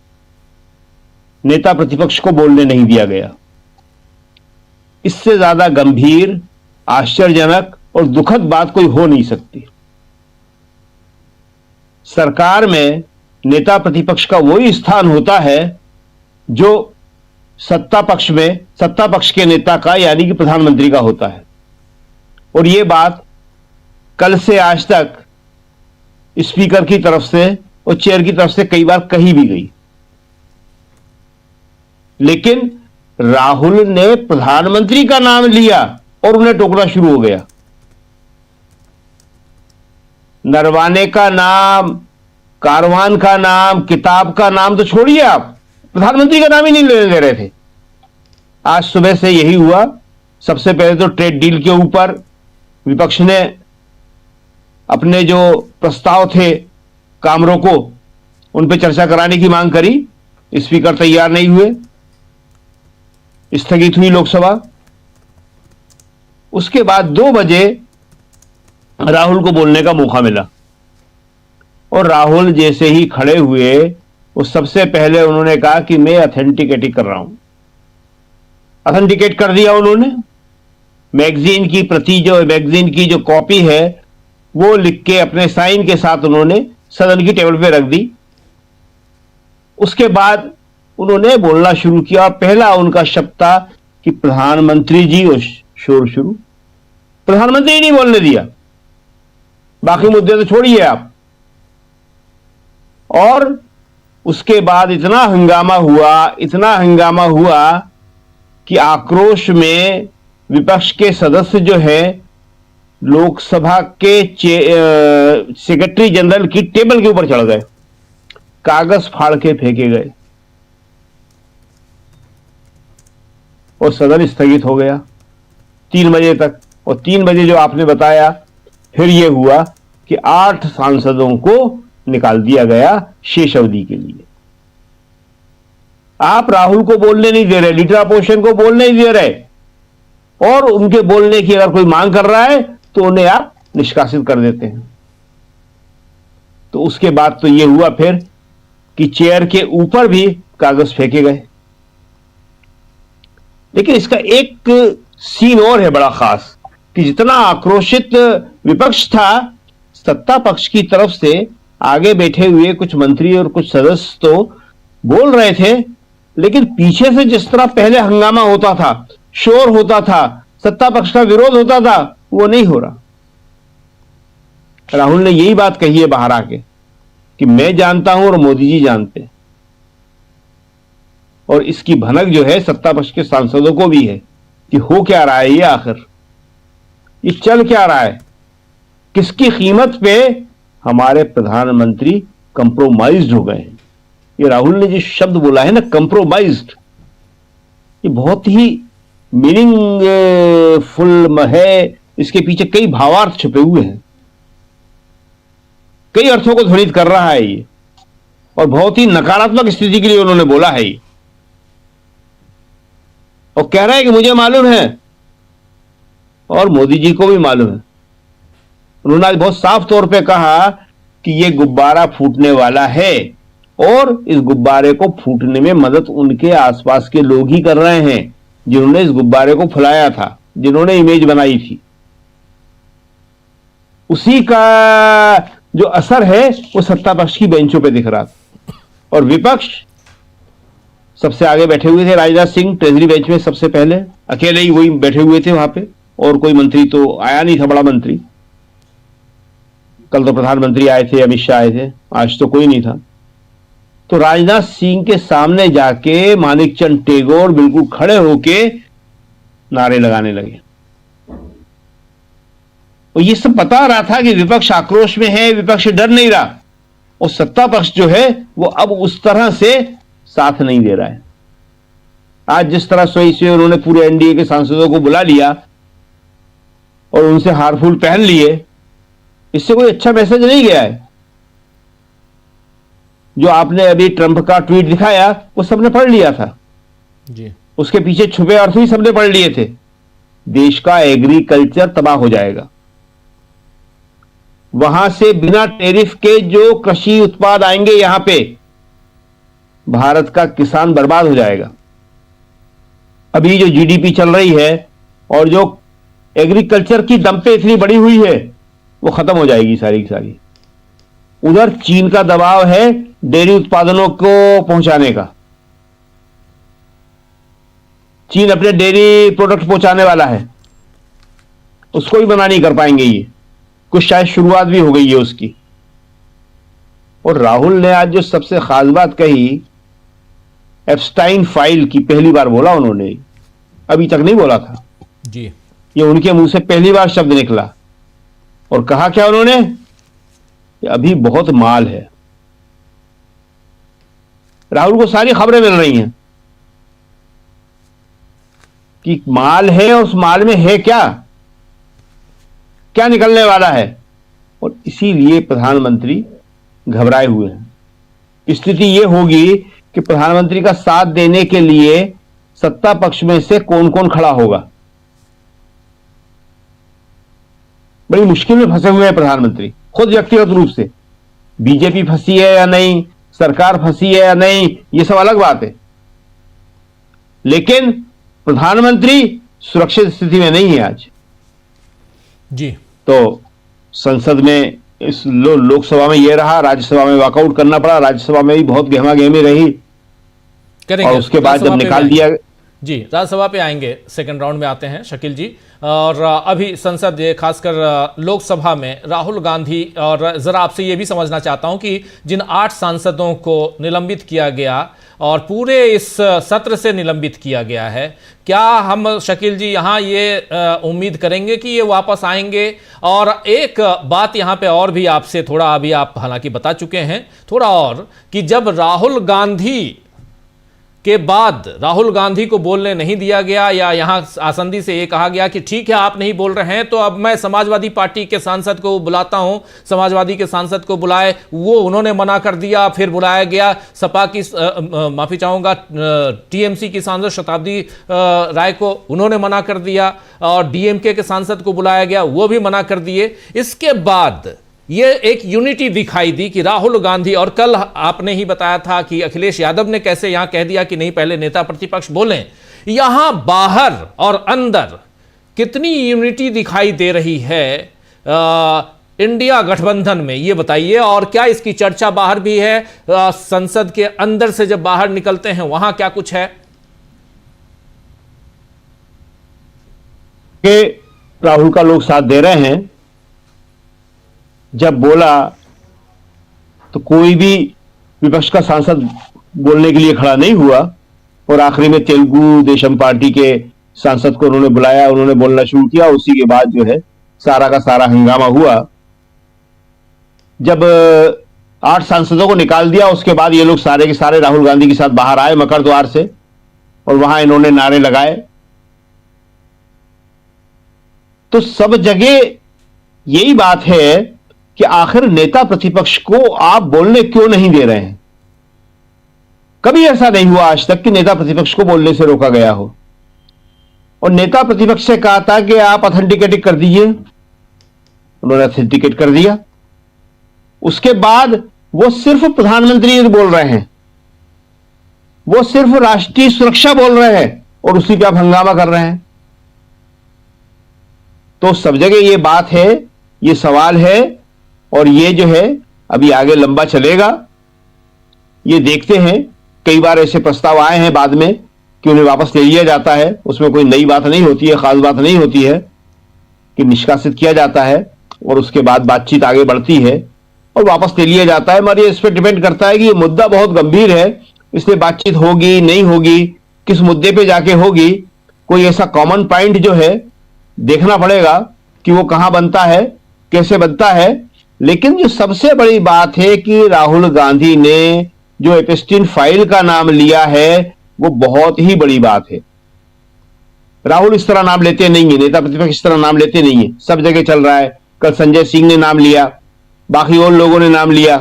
नेता प्रतिपक्ष को बोलने नहीं दिया गया। इससे ज्यादा गंभीर, आश्चर्यजनक और दुखद बात कोई हो नहीं सकती। सरकार में नेता प्रतिपक्ष का वही स्थान होता है जो सत्ता पक्ष के नेता का, यानी कि प्रधानमंत्री का होता है। और यह बात कल से आज तक स्पीकर की तरफ से और चेयर की तरफ से कई बार कही भी गई, लेकिन राहुल ने प्रधानमंत्री का नाम लिया और उन्हें टोकना शुरू हो गया। नरवाने का नाम, कारवान का नाम, किताब का नाम तो छोड़िए, आप प्रधानमंत्री का नाम ही नहीं लेने दे रहे थे। आज सुबह से यही हुआ। सबसे पहले तो ट्रेड डील के ऊपर विपक्ष ने अपने जो प्रस्ताव थे काम रोको, उन पर चर्चा कराने की मांग करी। स्पीकर तैयार नहीं हुए, स्थगित हुई लोकसभा। उसके बाद 2 बजे राहुल को बोलने का मौका मिला और राहुल जैसे ही खड़े हुए, उस सबसे पहले उन्होंने कहा कि मैं ऑथेंटिकेट कर रहा हूं। ऑथेंटिकेट कर दिया उन्होंने। मैगजीन की प्रति, जो मैगजीन की जो कॉपी है, वो लिख के अपने साइन के साथ उन्होंने सदन की टेबल पे रख दी। उसके बाद उन्होंने बोलना शुरू किया। पहला उनका शब्द था कि प्रधानमंत्री जी, और शोर शुरू। प्रधानमंत्री नहीं बोलने दिया, बाकी मुद्दे तो छोड़िए आप। और उसके बाद इतना हंगामा हुआ कि आक्रोश में विपक्ष के सदस्य जो है लोकसभा के सेक्रेटरी जनरल की टेबल के ऊपर चढ़ गए, कागज फाड़ के फेंके गए और सदन स्थगित हो गया 3 बजे तक। और 3 बजे जो आपने बताया, फिर यह हुआ कि 8 सांसदों को निकाल दिया गया शेष अवधि के लिए। आप राहुल को बोलने नहीं दे रहे, लीडर अपोजिशन को बोलने नहीं दे रहे, और उनके बोलने की अगर कोई मांग कर रहा है तो उन्हें आप निष्कासित कर देते हैं। तो उसके बाद तो यह हुआ फिर कि चेयर के ऊपर भी कागज फेंके गए। लेकिन इसका एक सीन और है बड़ा खास, कि जितना आक्रोशित विपक्ष था, सत्ता पक्ष की तरफ से आगे बैठे हुए कुछ मंत्री और कुछ सदस्य तो बोल रहे थे, लेकिन पीछे से जिस तरह पहले हंगामा होता था, शोर होता था, सत्ता पक्ष का विरोध होता था, वो नहीं हो रहा। राहुल ने यही बात कही है बाहर आके कि मैं जानता हूं और मोदी जी जानते हैं। और इसकी भनक जो है सत्ता पक्ष के सांसदों को भी है कि हो क्या रहा है, ये आखिर ये चल क्या रहा है, किसकी कीमत पे हमारे प्रधानमंत्री कंप्रोमाइज्ड हो गए हैं। ये राहुल ने जो शब्द बोला है ना, कंप्रोमाइज्ड, ये बहुत ही मीनिंगफुल है इसके पीछे कई भावार्थ छुपे हुए हैं, कई अर्थों को ध्वनित कर रहा है ये, और बहुत ही नकारात्मक स्थिति के लिए उन्होंने बोला है ये, और कह रहा है कि मुझे मालूम है और मोदी जी को भी मालूम है। उन्होंने आज बहुत साफ तौर पे कहा कि ये गुब्बारा फूटने वाला है और इस गुब्बारे को फूटने में मदद उनके आसपास के लोग ही कर रहे हैं, जिन्होंने इस गुब्बारे को फुलाया था, जिन्होंने इमेज बनाई थी। उसी का जो असर है वो सत्ता पक्ष की बेंचों पे दिख रहा था, और विपक्ष सबसे आगे बैठे हुए थे। राजनाथ सिंह ट्रेजरी बेंच में सबसे पहले अकेले ही वही बैठे हुए थे वहां पे, और कोई मंत्री तो आया नहीं था, बड़ा मंत्री। कल तो प्रधानमंत्री आए थे, अमित शाह आए थे, आज तो कोई नहीं था। तो राजनाथ सिंह के सामने जाके मानिकचंद टेगोर बिल्कुल खड़े होके नारे लगाने लगे, और ये सब बता रहा था कि विपक्ष आक्रोश में है, विपक्ष डर नहीं रहा, और सत्ता पक्ष जो है वो अब उस तरह से साथ नहीं दे रहा है। आज जिस तरह से उन्होंने पूरे एनडीए के सांसदों को बुला लिया और उनसे हार फूल पहन लिए, इससे कोई अच्छा मैसेज नहीं गया है। जो आपने अभी ट्रंप का ट्वीट दिखाया वो सबने पढ़ लिया था जी, उसके पीछे छुपे अर्थ भी सबने पढ़ लिए थे। देश का एग्रीकल्चर तबाह हो जाएगा, वहां से बिना टैरिफ के जो कृषि उत्पाद आएंगे यहां पे, भारत का किसान बर्बाद हो जाएगा। अभी जो जीडीपी चल रही है और जो एग्रीकल्चर की दम पे इतनी बड़ी हुई है वो खत्म हो जाएगी सारी की सारी। उधर चीन का दबाव है डेयरी उत्पादनों को पहुंचाने का, चीन अपने डेयरी प्रोडक्ट पहुंचाने वाला है, उसको भी मना नहीं कर पाएंगे ये, कुछ शायद शुरुआत भी हो गई है उसकी। और राहुल ने आज जो सबसे खास बात कही, एप्स्टाइन फाइल की पहली बार बोला उन्होंने, अभी तक नहीं बोला था जी, ये उनके मुंह से पहली बार शब्द निकला। और कहा क्या उन्होंने कि अभी बहुत माल है। राहुल को सारी खबरें मिल रही हैं कि माल है, और उस माल में है क्या क्या निकलने वाला है, और इसीलिए प्रधानमंत्री घबराए हुए हैं। स्थिति यह होगी कि प्रधानमंत्री का साथ देने के लिए सत्ता पक्ष में से कौन कौन खड़ा होगा। बड़ी मुश्किल में फंसे हुए हैं प्रधानमंत्री खुद व्यक्तिगत रूप से। बीजेपी फंसी है या नहीं, सरकार फंसी है या नहीं, ये सब अलग बात है, लेकिन प्रधानमंत्री सुरक्षित स्थिति में नहीं है आज जी। तो संसद में इस लोकसभा में यह रहा, राज्यसभा में वॉकआउट करना पड़ा, राज्यसभा में भी बहुत गहमा गहमी रही, और उसके बाद जब निकाल दिया जी, राज्यसभा पे आएंगे, सेकंड राउंड में आते हैं शकील जी। और अभी संसद खासकर लोकसभा में राहुल गांधी, और जरा आपसे ये भी समझना चाहता हूं कि जिन 8 सांसदों को निलंबित किया गया और पूरे इस सत्र से निलंबित किया गया है, क्या हम शकील जी यहां ये उम्मीद करेंगे कि ये वापस आएंगे? और एक बात यहां पे और भी आपसे थोड़ा, अभी आप हालांकि बता चुके हैं थोड़ा और, कि जब राहुल गांधी के बाद राहुल गांधी को बोलने नहीं दिया गया, या यहां आसंदी से ये कहा गया कि ठीक है आप नहीं बोल रहे हैं तो अब मैं समाजवादी पार्टी के सांसद को बुलाता हूं, समाजवादी के सांसद को बुलाए, वो उन्होंने मना कर दिया, फिर बुलाया गया सपा की माफी चाहूंगा टीएमसी की सांसद शताब्दी राय को, उन्होंने मना कर दिया, और डीएमके के सांसद को बुलाया गया, वो भी मना कर दिए। इसके बाद ये एक यूनिटी दिखाई दी कि राहुल गांधी, और कल आपने ही बताया था कि अखिलेश यादव ने कैसे यहां कह दिया कि नहीं पहले नेता प्रतिपक्ष बोलें, यहां बाहर और अंदर कितनी यूनिटी दिखाई दे रही है इंडिया गठबंधन में, ये बताइए। और क्या इसकी चर्चा बाहर भी है, संसद के अंदर से जब बाहर निकलते हैं वहां क्या कुछ है? कि राहुल का लोग साथ दे रहे हैं, जब बोला तो कोई भी विपक्ष का सांसद बोलने के लिए खड़ा नहीं हुआ, और आखिरी में तेलुगु देशम पार्टी के सांसद को उन्होंने बुलाया, उन्होंने बोलना शुरू किया। उसी के बाद जो है सारा का सारा हंगामा हुआ। जब 8 सांसदों को निकाल दिया, उसके बाद ये लोग सारे के सारे राहुल गांधी के साथ बाहर आए मकर द्वार से, और वहां इन्होंने नारे लगाए। तो सब जगह यही बात है कि आखिर नेता प्रतिपक्ष को आप बोलने क्यों नहीं दे रहे हैं। कभी ऐसा नहीं हुआ आज तक कि नेता प्रतिपक्ष को बोलने से रोका गया हो, और नेता प्रतिपक्ष से कहा था कि आप ऑथेंटिकेट कर दीजिए, उन्होंने ऑथेंटिकेट कर दिया। उसके बाद वो सिर्फ प्रधानमंत्री बोल रहे हैं, वो सिर्फ राष्ट्रीय सुरक्षा बोल रहे हैं, और उसी पे आप हंगामा कर रहे हैं। तो सब जगह ये बात है, ये सवाल है, और ये जो है अभी आगे लंबा चलेगा। ये देखते हैं, कई बार ऐसे प्रस्ताव आए हैं बाद में कि उन्हें वापस ले लिया जाता है, उसमें कोई नई बात नहीं होती है, खास बात नहीं होती है, कि निष्कासित किया जाता है और उसके बाद बातचीत आगे बढ़ती है और वापस ले लिया जाता है। मगर ये इस पर डिपेंड करता है कि ये मुद्दा बहुत गंभीर है, इसलिए बातचीत होगी नहीं होगी, किस मुद्दे पे जाके होगी, कोई ऐसा कॉमन पॉइंट जो है देखना पड़ेगा कि वो कहां बनता है, कैसे बनता है। लेकिन जो सबसे बड़ी बात है कि राहुल गांधी ने जो एप्स्टीन फाइल का नाम लिया है, वो बहुत ही बड़ी बात है। राहुल इस तरह नाम लेते नहीं है, नेता प्रतिपक्ष इस तरह नाम लेते नहीं है, सब जगह चल रहा है। कल संजय सिंह ने नाम लिया, बाकी और लोगों ने नाम लिया,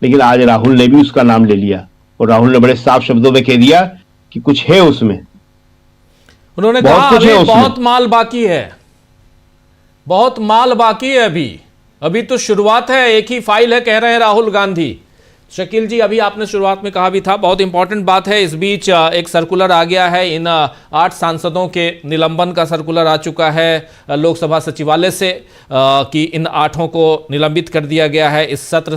लेकिन आज राहुल ने भी उसका नाम ले लिया, और राहुल ने बड़े साफ शब्दों में कह दिया कि कुछ है उसमें। उन्होंने कहा अभी बहुत माल बाकी है, बहुत माल बाकी है, अभी तो शुरुआत है, एक ही फाइल है, कह रहे हैं राहुल गांधी। शकील जी, अभी आपने शुरुआत में कहा भी था, बहुत इंपॉर्टेंट बात है। इस बीच एक सर्कुलर आ गया है, इन 8 सांसदों के निलंबन का सर्कुलर आ चुका है लोकसभा सचिवालय से, कि इन 8 को निलंबित कर दिया गया है इस सत्र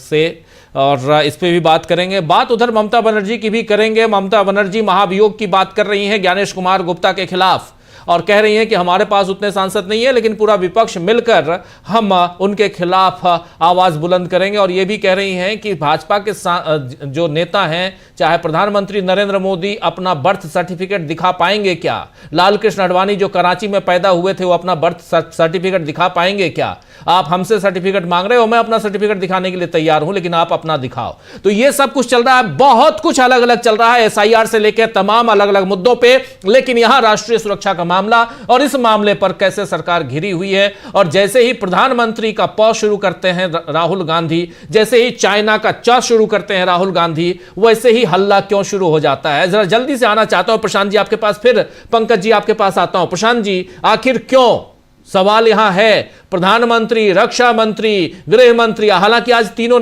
से, और इस पे भी बात करेंगे। बात उधर ममता बनर्जी की भी करेंगे। ममता बनर्जी महाभियोग की बात कर रही हैं ज्ञानेश कुमार गुप्ता के खिलाफ, और कह रही हैं कि हमारे पास उतने सांसद नहीं है, लेकिन पूरा विपक्ष मिलकर हम उनके खिलाफ आवाज बुलंद करेंगे। और ये भी कह रही हैं कि भाजपा के जो नेता हैं, चाहे प्रधानमंत्री नरेंद्र मोदी, अपना बर्थ सर्टिफिकेट दिखा पाएंगे क्या? लाल कृष्ण आडवाणी जो कराची में पैदा हुए थे, वो अपना बर्थ सर्टिफिकेट दिखा पाएंगे क्या? आप हमसे सर्टिफिकेट मांग रहे हो, मैं अपना सर्टिफिकेट दिखाने के लिए तैयार हूं, लेकिन आप अपना दिखाओ। तो ये सब कुछ चल रहा है, बहुत कुछ अलग अलग चल रहा है, SIR से लेकर तमाम अलग अलग मुद्दों पे। लेकिन यहां राष्ट्रीय सुरक्षा का मामला, और इस मामले पर कैसे सरकार घिरी हुई है, और जैसे ही प्रधानमंत्री का प शुरू करते हैं राहुल गांधी, जैसे ही चाइना का च शुरू करते हैं राहुल गांधी, वैसे ही हल्ला क्यों शुरू हो जाता है। जरा जल्दी से आना चाहता हूं प्रशांत जी आपके पास, फिर पंकज जी आपके पास आता हूं। प्रशांत जी, आखिर क्यों? सवाल यहां है, प्रधानमंत्री, रक्षा मंत्री, गृह मंत्री, हालांकि आज तीनों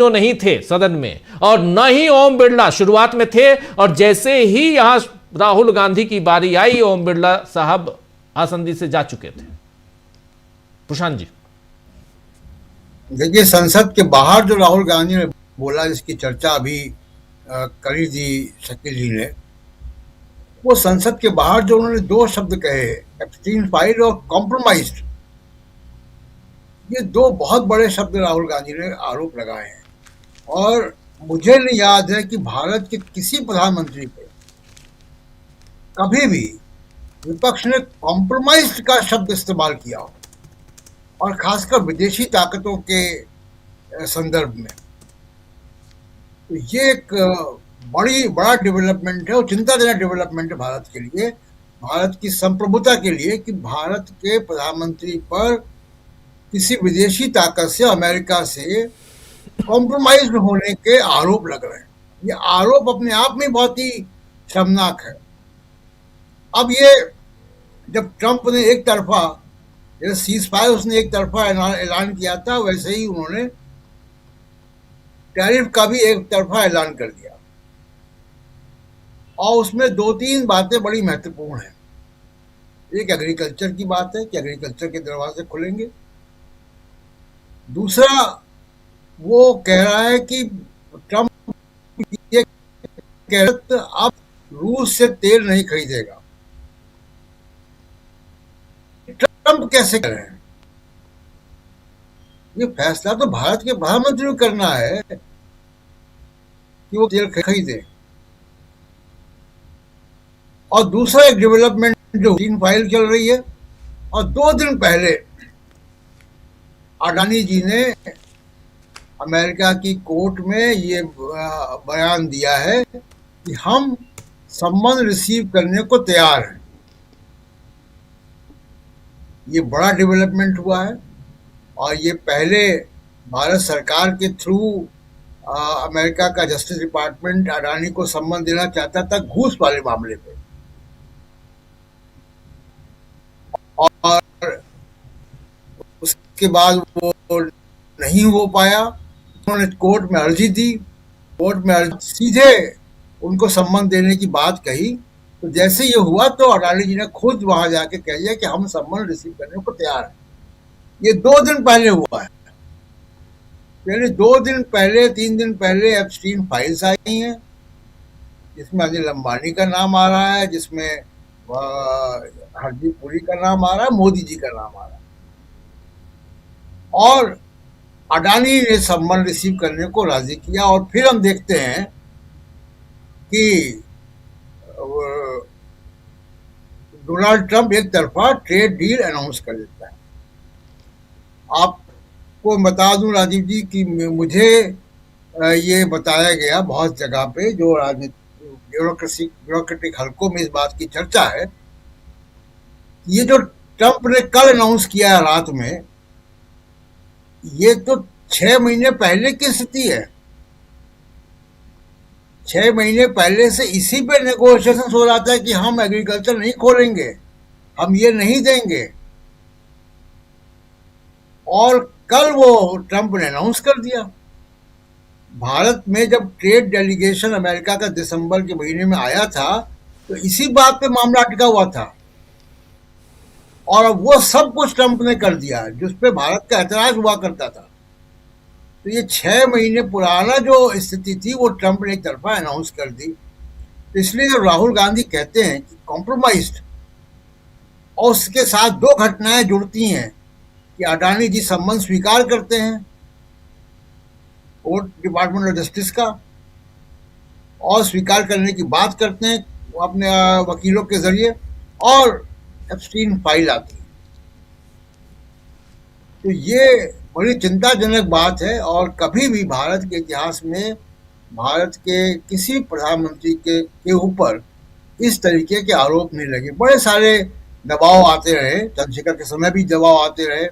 नहीं थे सदन में, और न ही ओम बिरला शुरुआत में थे, और जैसे ही यहां राहुल गांधी की बारी आई, ओम बिरला साहब आसंदी से जा चुके थे। प्रशांत जी, देखिए, संसद के बाहर जो राहुल गांधी ने बोला, जिसकी चर्चा अभी करी थी शकील जी ने, वो संसद के बाहर जो उन्होंने 2 शब्द कहे, एप्स्टीन फाइल और कॉम्प्रोमाइज्ड, ये 2 बहुत बड़े शब्द राहुल गांधी ने आरोप लगाए हैं। और मुझे नहीं याद है कि भारत के किसी प्रधानमंत्री पे कभी भी विपक्ष ने कॉम्प्रोमाइज्ड का शब्द इस्तेमाल किया हो, और खासकर विदेशी ताकतों के संदर्भ में। तो ये एक बड़ा डेवलपमेंट है, और चिंताजनक डेवलपमेंट है भारत के लिए, भारत की संप्रभुता के लिए, कि भारत के प्रधानमंत्री पर किसी विदेशी ताकत से, अमेरिका से कॉम्प्रोमाइज होने के आरोप लग रहे हैं। ये आरोप अपने आप में बहुत ही शर्मनाक है। अब ये जब ट्रंप ने एक तरफा सीज फायर उसने एक तरफा ऐलान किया था, वैसे ही उन्होंने टैरिफ का भी एक तरफा ऐलान कर दिया, और उसमें 2-3 बातें बड़ी महत्वपूर्ण हैं। एक एग्रीकल्चर की बात है कि एग्रीकल्चर के दरवाजे खुलेंगे। दूसरा, वो कह रहा है कि ट्रंप ये कह रहा है अब रूस से तेल नहीं खरीदेगा। ट्रंप कैसे कर रहे हैं? ये फैसला तो भारत के प्रधानमंत्री को करना है कि वो तेल खरीदे। और दूसरा एक डेवलपमेंट जो 3 फाइल चल रही है, और 2 दिन पहले अडानी जी ने अमेरिका की कोर्ट में ये बयान दिया है कि हम सम्मन रिसीव करने को तैयार हैं। ये बड़ा डेवलपमेंट हुआ है और ये पहले भारत सरकार के थ्रू अमेरिका का जस्टिस डिपार्टमेंट अडानी को सम्मान देना चाहता था घूस वाले मामले पे, और उसके बाद वो नहीं हो पाया। उन्होंने कोर्ट में अर्जी दी, कोर्ट में सीधे उनको सम्मान देने की बात कही, तो जैसे ये हुआ तो अडानी जी ने खुद वहां जाके कह दिया कि हम सम्मान रिसीव करने को तैयार हैं। ये 2 दिन पहले हुआ है, यानी 2 दिन पहले 3 दिन पहले एप्स्टीन फाइल्स आई हैं, जिसमें अनिल अंबानी का नाम आ रहा है, जिसमें हरदीप पुरी का नाम आ रहा है, मोदी जी का नाम आ रहा है, और अडानी ने सम्मान रिसीव करने को राजी किया। और फिर हम देखते हैं कि डोनाल्ड ट्रंप एक तरफा ट्रेड डील अनाउंस कर देता है। आपको बता दूं राजीव जी कि मुझे ये बताया गया बहुत जगह पे, जो राजनीतिक ब्यूरोक्रेटिक हलकों में इस बात की चर्चा है, ये जो ट्रंप ने कल अनाउंस किया है रात में, ये तो 6 महीने पहले की स्थिति है। 6 महीने पहले से इसी पे नेगोशिएशन हो रहा था कि हम एग्रीकल्चर नहीं खोलेंगे, हम ये नहीं देंगे, और कल वो ट्रंप ने अनाउंस कर दिया। भारत में जब ट्रेड डेलीगेशन अमेरिका का दिसंबर के महीने में आया था, तो इसी बात पे मामला अटका हुआ था, और अब वो सब कुछ ट्रंप ने कर दिया जिस पे भारत का ऐतराज हुआ करता था। तो ये 6 महीने पुराना जो स्थिति थी वो ट्रंप ने एक तरफा अनाउंस कर दी। तो इसलिए जब राहुल गांधी कहते हैं कि कॉम्प्रोमाइज्ड, और उसके साथ 2 घटनाएं जुड़ती हैं कि अडानी जी सम्मान स्वीकार करते हैं कोर्ट डिपार्टमेंट ऑफ जस्टिस का, और स्वीकार करने की बात करते हैं अपने वकीलों के जरिए, और एप्स्टीन फाइल आती है। तो ये बड़ी चिंताजनक बात है, और कभी भी भारत के इतिहास में भारत के किसी प्रधानमंत्री के ऊपर इस तरीके के आरोप नहीं लगे। बड़े सारे दबाव आते रहे, चंद्रशेखर के समय भी दबाव आते रहे,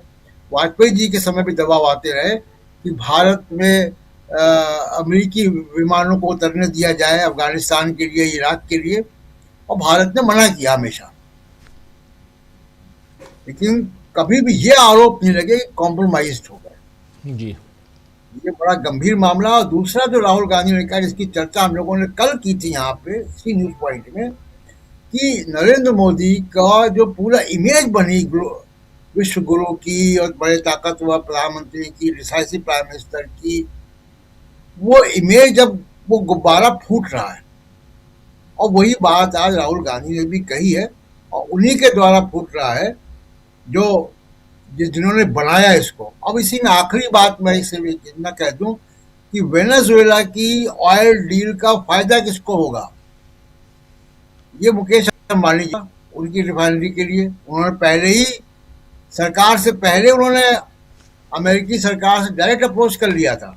वाजपेयी जी के समय भी दबाव आते रहे कि भारत में अमेरिकी विमानों को उतरने दिया जाए अफगानिस्तान के लिए, इराक के लिए, और भारत ने मना किया हमेशा। लेकिन कभी भी ये आरोप नहीं लगे कि कॉम्प्रोमाइज्ड हो गए जी। ये बड़ा गंभीर मामला। और दूसरा जो राहुल गांधी ने कहा, जिसकी चर्चा हम लोगों ने कल की थी यहाँ पे इसी न्यूज पॉइंट में, कि नरेंद्र मोदी का जो पूरा इमेज बनी विश्व गुरु की और बड़े ताकतवर प्रधानमंत्री की, डिसाइसिव प्राइम मिनिस्टर की, वो इमेज अब वो गुब्बारा फूट रहा है। और वही बात आज राहुल गांधी ने भी कही है, और उन्हीं के द्वारा फूट रहा है जिन्होंने बनाया इसको। अब इसी में आखिरी बात मैं इसे इतना कह दूं कि वेनेजुएला की ऑयल डील का फायदा किसको होगा? ये मुकेश अंबानी जी, उनकी रिफाइनरी के लिए उन्होंने पहले ही सरकार से पहले उन्होंने अमेरिकी सरकार से डायरेक्ट अप्रोच कर लिया था।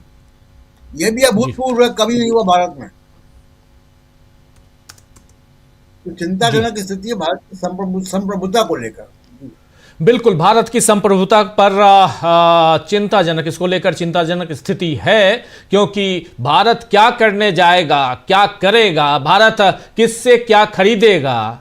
ये भी अभूतपूर्व कभी नहीं हुआ भारत में। तो चिंताजनक स्थिति है भारत की संप्रभुता को लेकर। बिल्कुल, भारत की संप्रभुता पर चिंताजनक, इसको लेकर चिंताजनक स्थिति है, क्योंकि भारत क्या करने जाएगा, क्या करेगा, भारत किससे क्या खरीदेगा,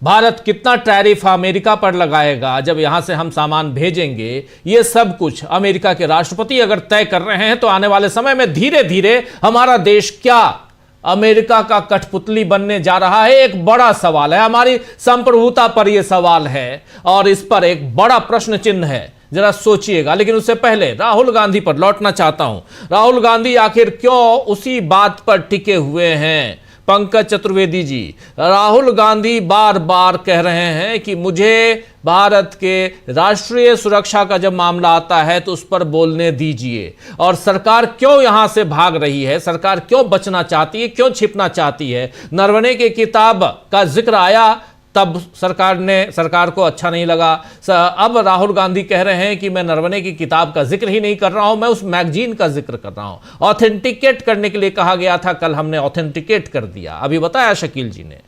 भारत कितना टैरिफ अमेरिका पर लगाएगा जब यहां से हम सामान भेजेंगे, ये सब कुछ अमेरिका के राष्ट्रपति अगर तय कर रहे हैं, तो आने वाले समय में धीरे धीरे हमारा देश क्या अमेरिका का कठपुतली बनने जा रहा है, एक बड़ा सवाल है। हमारी संप्रभुता पर यह सवाल है, और इस पर एक बड़ा प्रश्न चिन्ह है, जरा सोचिएगा। लेकिन उससे पहले राहुल गांधी पर लौटना चाहता हूं। राहुल गांधी आखिर क्यों उसी बात पर टिके हुए हैं? पंकज चतुर्वेदी जी, राहुल गांधी बार बार कह रहे हैं कि मुझे भारत के राष्ट्रीय सुरक्षा का जब मामला आता है तो उस पर बोलने दीजिए। और सरकार क्यों यहां से भाग रही है, सरकार क्यों बचना चाहती है, क्यों छिपना चाहती है? नरवणे की किताब का जिक्र आया, तब सरकार को अच्छा नहीं लगा। अब राहुल गांधी कह रहे हैं कि मैं नरवणे की किताब का जिक्र ही नहीं कर रहा हूं, मैं उस मैगजीन का जिक्र कर रहा हूं। ऑथेंटिकेट करने के लिए कहा गया था, कल हमने ऑथेंटिकेट कर दिया, अभी बताया शकील जी ने।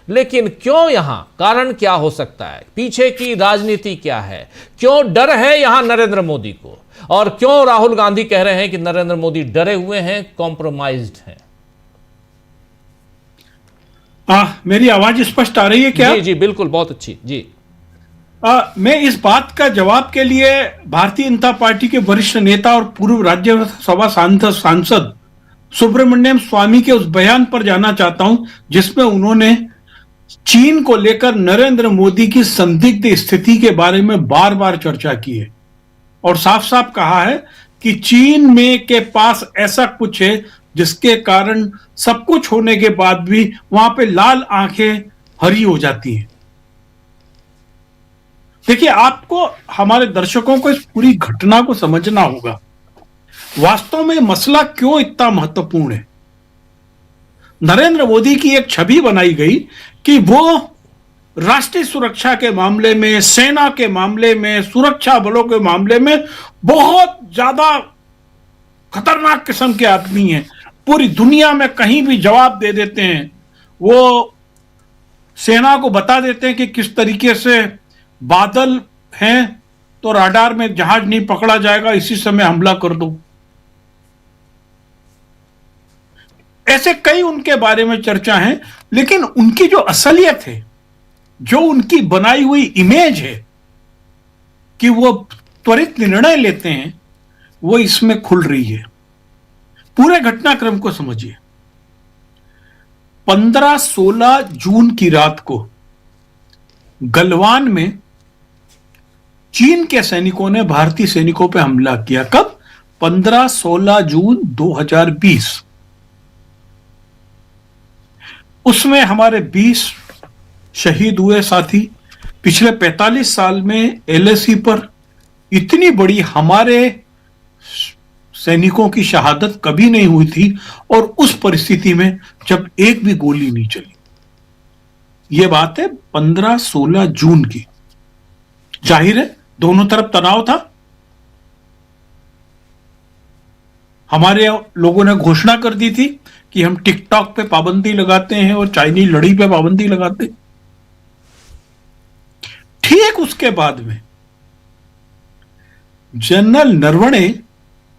लेकिन क्यों यहां, कारण क्या हो सकता है, पीछे की राजनीति क्या है, क्यों डर है यहां नरेंद्र मोदी को, और क्यों राहुल गांधी कह रहे हैं कि नरेंद्र मोदी डरे हुए हैं, कॉम्प्रोमाइज्ड हैं? मेरी आवाज स्पष्ट आ रही है क्या? जी जी बिल्कुल, बहुत अच्छी जी। मैं इस बात का जवाब के लिए भारतीय जनता पार्टी के वरिष्ठ नेता और पूर्व राज्यसभा सांसद सुब्रमण्यम स्वामी के उस बयान पर जाना चाहता हूं जिसमें उन्होंने चीन को लेकर नरेंद्र मोदी की संदिग्ध स्थिति के बारे में बार बार चर्चा की है और साफ साफ कहा है कि चीन में के पास ऐसा कुछ है जिसके कारण सब कुछ होने के बाद भी वहां पे लाल आंखें हरी हो जाती हैं। देखिए, आपको, हमारे दर्शकों को इस पूरी घटना को समझना होगा। वास्तव में मसला क्यों इतना महत्वपूर्ण है। नरेंद्र मोदी की एक छवि बनाई गई कि वो राष्ट्रीय सुरक्षा के मामले में, सेना के मामले में, सुरक्षा बलों के मामले में बहुत ज्यादा खतरनाक किस्म के आदमी हैं, पूरी दुनिया में कहीं भी जवाब दे देते हैं। वो सेना को बता देते हैं कि किस तरीके से बादल हैं तो राडार में जहाज नहीं पकड़ा जाएगा, इसी समय हमला कर दो। ऐसे कई उनके बारे में चर्चा है, लेकिन उनकी जो असलियत है, जो उनकी बनाई हुई इमेज है कि वो त्वरित निर्णय लेते हैं, वो इसमें खुल रही है। पूरे घटनाक्रम को समझिए। 15-16 जून की रात को गलवान में चीन के सैनिकों ने भारतीय सैनिकों पर हमला किया। कब? 15-16 जून 2020। उसमें हमारे 20 शहीद हुए साथी। पिछले 45 साल में LAC पर इतनी बड़ी हमारे सैनिकों की शहादत कभी नहीं हुई थी, और उस परिस्थिति में जब एक भी गोली नहीं चली। यह बात है 15-16 जून की। जाहिर है दोनों तरफ तनाव था। हमारे लोगों ने घोषणा कर दी थी कि हम टिकटॉक पे पाबंदी लगाते हैं और चाइनीज लड़ी पे पाबंदी लगाते हैं। ठीक उसके बाद में जनरल नरवणे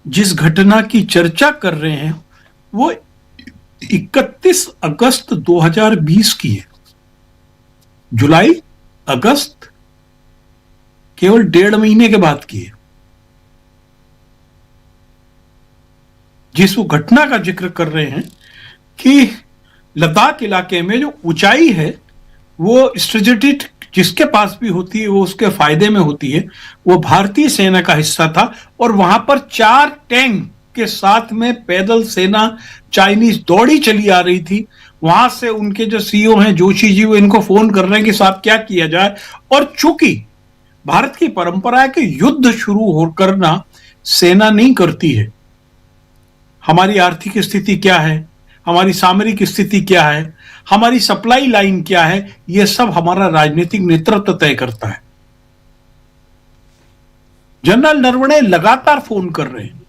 जिस घटना की चर्चा कर रहे हैं वो 31 अगस्त 2020 की है। जुलाई, अगस्त, केवल 1.5 महीने के बाद की है। जिस वो घटना का जिक्र कर रहे हैं कि लद्दाख इलाके में जो ऊंचाई है वो स्ट्रेटेजिक जिसके पास भी होती है वो उसके फायदे में होती है, वो भारतीय सेना का हिस्सा था, और वहां पर 4 टैंक के साथ में पैदल सेना चाइनीज दौड़ी चली आ रही थी। वहां से उनके जो CEO हैं जोशी जी, वो इनको फोन कर रहे हैं कि साहब क्या किया जाए। और चूंकि भारत की परंपरा है कि युद्ध शुरू हो करना सेना नहीं करती है। हमारी आर्थिक स्थिति क्या है, हमारी सामरिक स्थिति क्या है, हमारी सप्लाई लाइन क्या है, यह सब हमारा राजनीतिक नेतृत्व तय करता है। जनरल नरवणे लगातार फोन कर रहे हैं।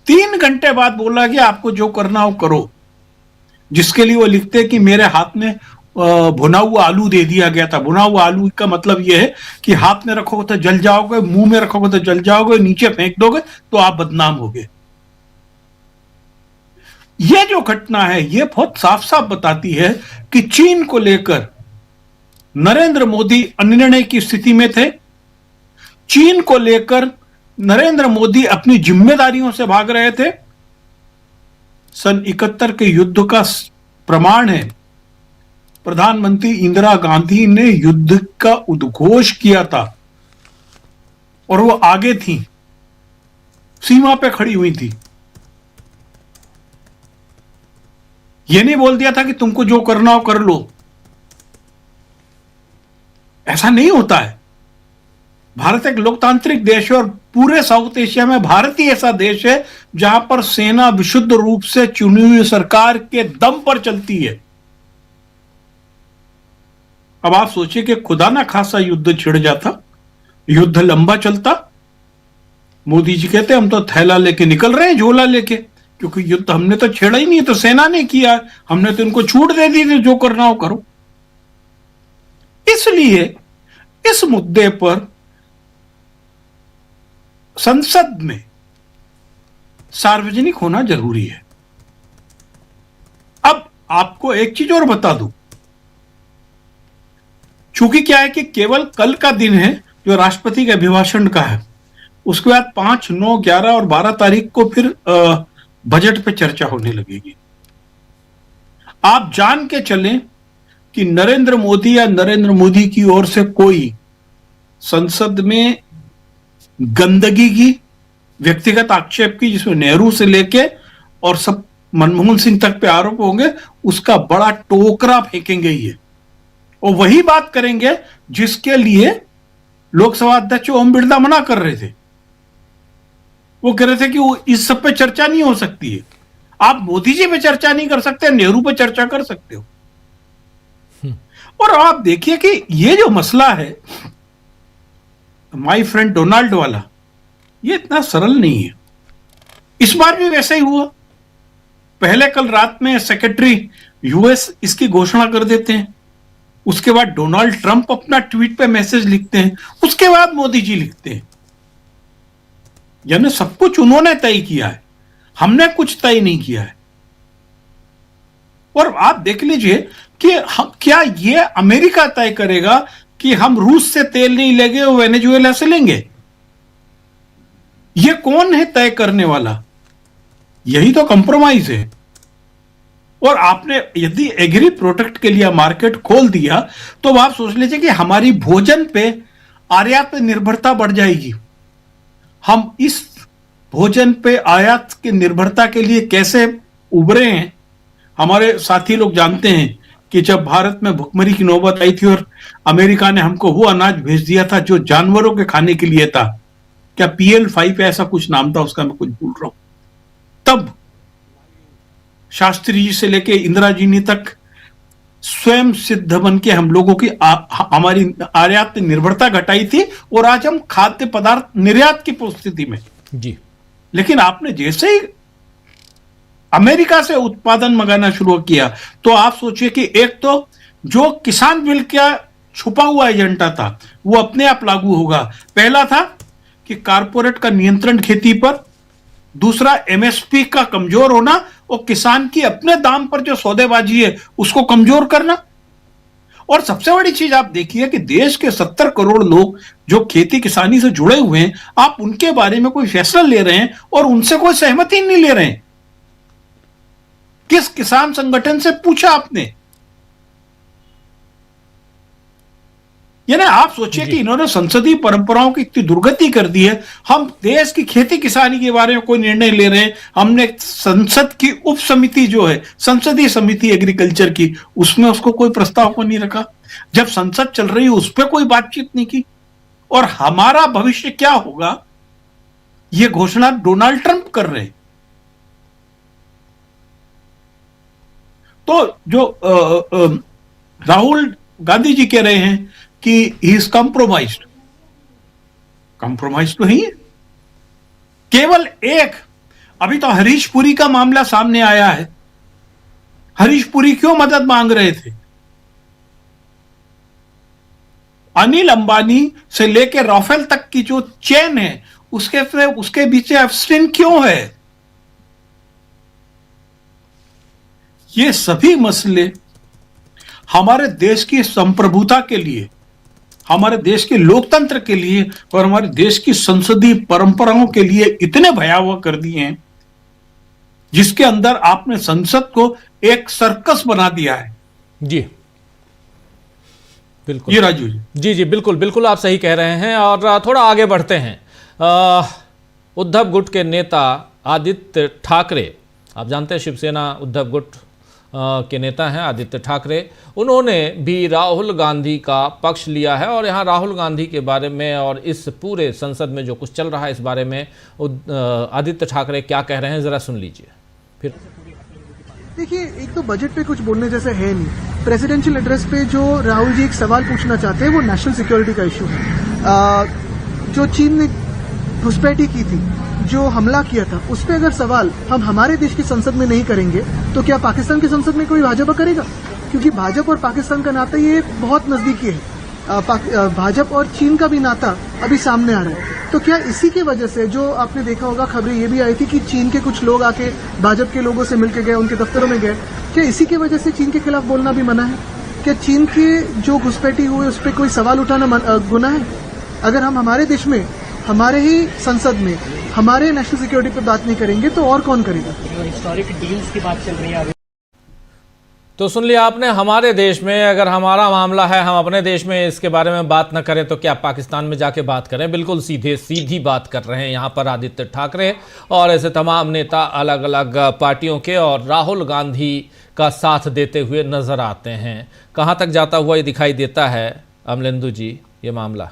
3 घंटे बाद बोला कि आपको जो करना हो करो, जिसके लिए वो लिखते कि मेरे हाथ में भुना हुआ आलू दे दिया गया था। भुना हुआ आलू का मतलब यह है कि हाथ में रखोगे तो जल जाओगे, मुंह में रखोगे तो जल जाओगे, नीचे फेंक दोगे तो आप बदनाम होगे। यह जो घटना है यह बहुत साफ साफ बताती है कि चीन को लेकर नरेंद्र मोदी अनिर्णय की स्थिति में थे। चीन को लेकर नरेंद्र मोदी अपनी जिम्मेदारियों से भाग रहे थे। सन 71 के युद्ध का प्रमाण है, प्रधानमंत्री इंदिरा गांधी ने युद्ध का उद्घोष किया था और वो आगे थी, सीमा पे खड़ी हुई थी। ये नहीं बोल दिया था कि तुमको जो करना हो कर लो। ऐसा नहीं होता है। भारत एक लोकतांत्रिक देश है और पूरे साउथ एशिया में भारत ही ऐसा देश है जहां पर सेना विशुद्ध रूप से चुनी हुई सरकार के दम पर चलती है। अब आप सोचिए कि खुदा ना खासा युद्ध छिड़ जाता, युद्ध लंबा चलता, मोदी जी कहते हम तो थैला लेके निकल रहे हैं, झोला लेके, क्योंकि युद्ध हमने तो छेड़ा ही नहीं, तो सेना ने किया, हमने तो इनको छूट दे दी थी, जो करना हो करो। इसलिए इस मुद्दे पर संसद में सार्वजनिक होना जरूरी है। अब आपको एक चीज और बता दूं, चूंकि क्या है कि केवल कल का दिन है जो राष्ट्रपति के अभिभाषण का है, उसके बाद 5, 9, 11 और 12 तारीख को फिर बजट पे चर्चा होने लगेगी। आप जान के चलें कि नरेंद्र मोदी या नरेंद्र मोदी की ओर से कोई संसद में गंदगी की, व्यक्तिगत आक्षेप की, जिसमें नेहरू से लेके और सब मनमोहन सिंह तक पे आरोप होंगे, उसका बड़ा टोकरा फेंकेंगे ये, और वही बात करेंगे जिसके लिए लोकसभा अध्यक्ष ओम बिरला मना कर रहे थे। वो कह रहे थे कि वो इस सब पे चर्चा नहीं हो सकती है। आप मोदी जी पे चर्चा नहीं कर सकते, नेहरू पे चर्चा कर सकते हो। और आप देखिए कि ये जो मसला है माय फ्रेंड डोनाल्ड वाला, ये इतना सरल नहीं है। इस बार भी वैसा ही हुआ। पहले कल रात में सेक्रेटरी यूएस इसकी घोषणा कर देते हैं, उसके बाद डोनाल्ड ट्रंप अपना ट्वीट पे मैसेज लिखते हैं, उसके बाद मोदी जी लिखते हैं। यानी सब कुछ उन्होंने तय किया है, हमने कुछ तय नहीं किया है। और आप देख लीजिए कि हम, क्या ये अमेरिका तय करेगा कि हम रूस से तेल नहीं लेंगे और वेनेजुएला से लेंगे? ये कौन है तय करने वाला? यही तो कंप्रोमाइज है। और आपने यदि एग्री प्रोडक्ट के लिए मार्केट खोल दिया तो आप सोच लीजिए कि हमारी भोजन पे आयात पे निर्भरता बढ़ जाएगी। हम इस भोजन पे आयात की निर्भरता के लिए कैसे उभरे हैं? हमारे साथी लोग जानते हैं कि जब भारत में भुखमरी की नौबत आई थी और अमेरिका ने हमको वो अनाज भेज दिया था जो जानवरों के खाने के लिए था, क्या PL5 ऐसा कुछ नाम था उसका, मैं कुछ भूल रहा हूं। तब शास्त्री जी से लेके इंदिरा जी ने तक स्वयं सिद्ध बन के हम लोगों की हमारी आयात निर्भरता घटाई थी, और आज हम खाद्य पदार्थ निर्यात की स्थिति में जी। लेकिन आपने जैसे ही अमेरिका से उत्पादन मंगाना शुरू किया तो आप सोचिए कि एक तो जो किसान बिल का छुपा हुआ एजेंडा था वो अपने आप लागू होगा। पहला था कि कारपोरेट का नियंत्रण खेती पर, दूसरा MSP का कमजोर होना और किसान की अपने दाम पर जो सौदेबाजी है उसको कमजोर करना। और सबसे बड़ी चीज आप देखिए कि देश के 70 करोड़ लोग जो खेती किसानी से जुड़े हुए हैं, आप उनके बारे में कोई फैसला ले रहे हैं और उनसे कोई सहमति नहीं ले रहे हैं। किस किसान संगठन से पूछा आपने? यानी आप सोचिए कि इन्होंने संसदीय परंपराओं की इतनी दुर्गति कर दी है। हम देश की खेती किसानी के बारे में कोई निर्णय ले रहे हैं, हमने संसद की उप समिति जो है संसदीय समिति एग्रीकल्चर की, उसमें उसको कोई प्रस्ताव को नहीं रखा। जब संसद चल रही है उस पर कोई बातचीत नहीं की। और हमारा भविष्य क्या होगा यह घोषणा डोनाल्ड ट्रंप कर रहे हैं। तो जो राहुल गांधी जी कह रहे हैं कि ही इज कंप्रोमाइज्ड, कंप्रोमाइज तो ही है। केवल एक, अभी तो हरीश पुरी का मामला सामने आया है। हरीश पुरी क्यों मदद मांग रहे थे? अनिल अंबानी से लेकर राफेल तक की जो चेन है उसके बीच एब्स्टिन क्यों है? ये सभी मसले हमारे देश की संप्रभुता के लिए, हमारे देश के लोकतंत्र के लिए और हमारे देश की संसदीय परंपराओं के लिए इतने भयावह कर दिए हैं, जिसके अंदर आपने संसद को एक सर्कस बना दिया है। जी बिल्कुल, ये राजू जी जी बिल्कुल बिल्कुल आप सही कह रहे हैं। और थोड़ा आगे बढ़ते हैं। उद्धव गुट के नेता आदित्य ठाकरे, आप जानते हैं शिवसेना उद्धव गुट के नेता हैं आदित्य ठाकरे, उन्होंने भी राहुल गांधी का पक्ष लिया है। और यहाँ राहुल गांधी के बारे में और इस पूरे संसद में जो कुछ चल रहा है इस बारे में आदित्य ठाकरे क्या कह रहे हैं, जरा सुन लीजिए। फिर देखिए, एक तो बजट पे कुछ बोलने जैसे है नहीं। प्रेसिडेंशियल एड्रेस पे जो राहुल जी एक सवाल पूछना चाहते हैं वो नेशनल सिक्योरिटी का इशू है। जो चीन ने घुसपैठी की थी जो हमला किया था उस पर अगर सवाल हम हमारे देश की संसद में नहीं करेंगे तो क्या पाकिस्तान की संसद में कोई भाजपा करेगा? क्योंकि भाजपा और पाकिस्तान का नाता ये बहुत नजदीकी है। भाजपा और चीन का भी नाता अभी सामने आ रहा है। तो क्या इसी की वजह से, जो आपने देखा होगा खबरें ये भी आई थी कि चीन के कुछ लोग आके भाजपा के लोगों से मिलकर गए, उनके दफ्तरों में गए, क्या इसी की वजह से चीन के खिलाफ बोलना भी मना है? क्या चीन के जो घुसपैठी हुई उस पर कोई सवाल उठाना गुनाह है? अगर हम हमारे देश में, हमारे ही संसद में, हमारे नेशनल सिक्योरिटी पर बात नहीं करेंगे तो और कौन करेगा? हिस्टोरिक डील्स की बात चल रही है। तो सुन लिया आपने, हमारे देश में अगर हमारा मामला है, हम अपने देश में इसके बारे में बात न करें तो क्या पाकिस्तान में जाके बात करें? बिल्कुल सीधी बात कर रहे हैं यहाँ पर आदित्य ठाकरे और ऐसे तमाम नेता अलग अलग पार्टियों के, और राहुल गांधी का साथ देते हुए नजर आते हैं। कहाँ तक जाता हुआ ये दिखाई देता है अमलेंदु जी ये मामला?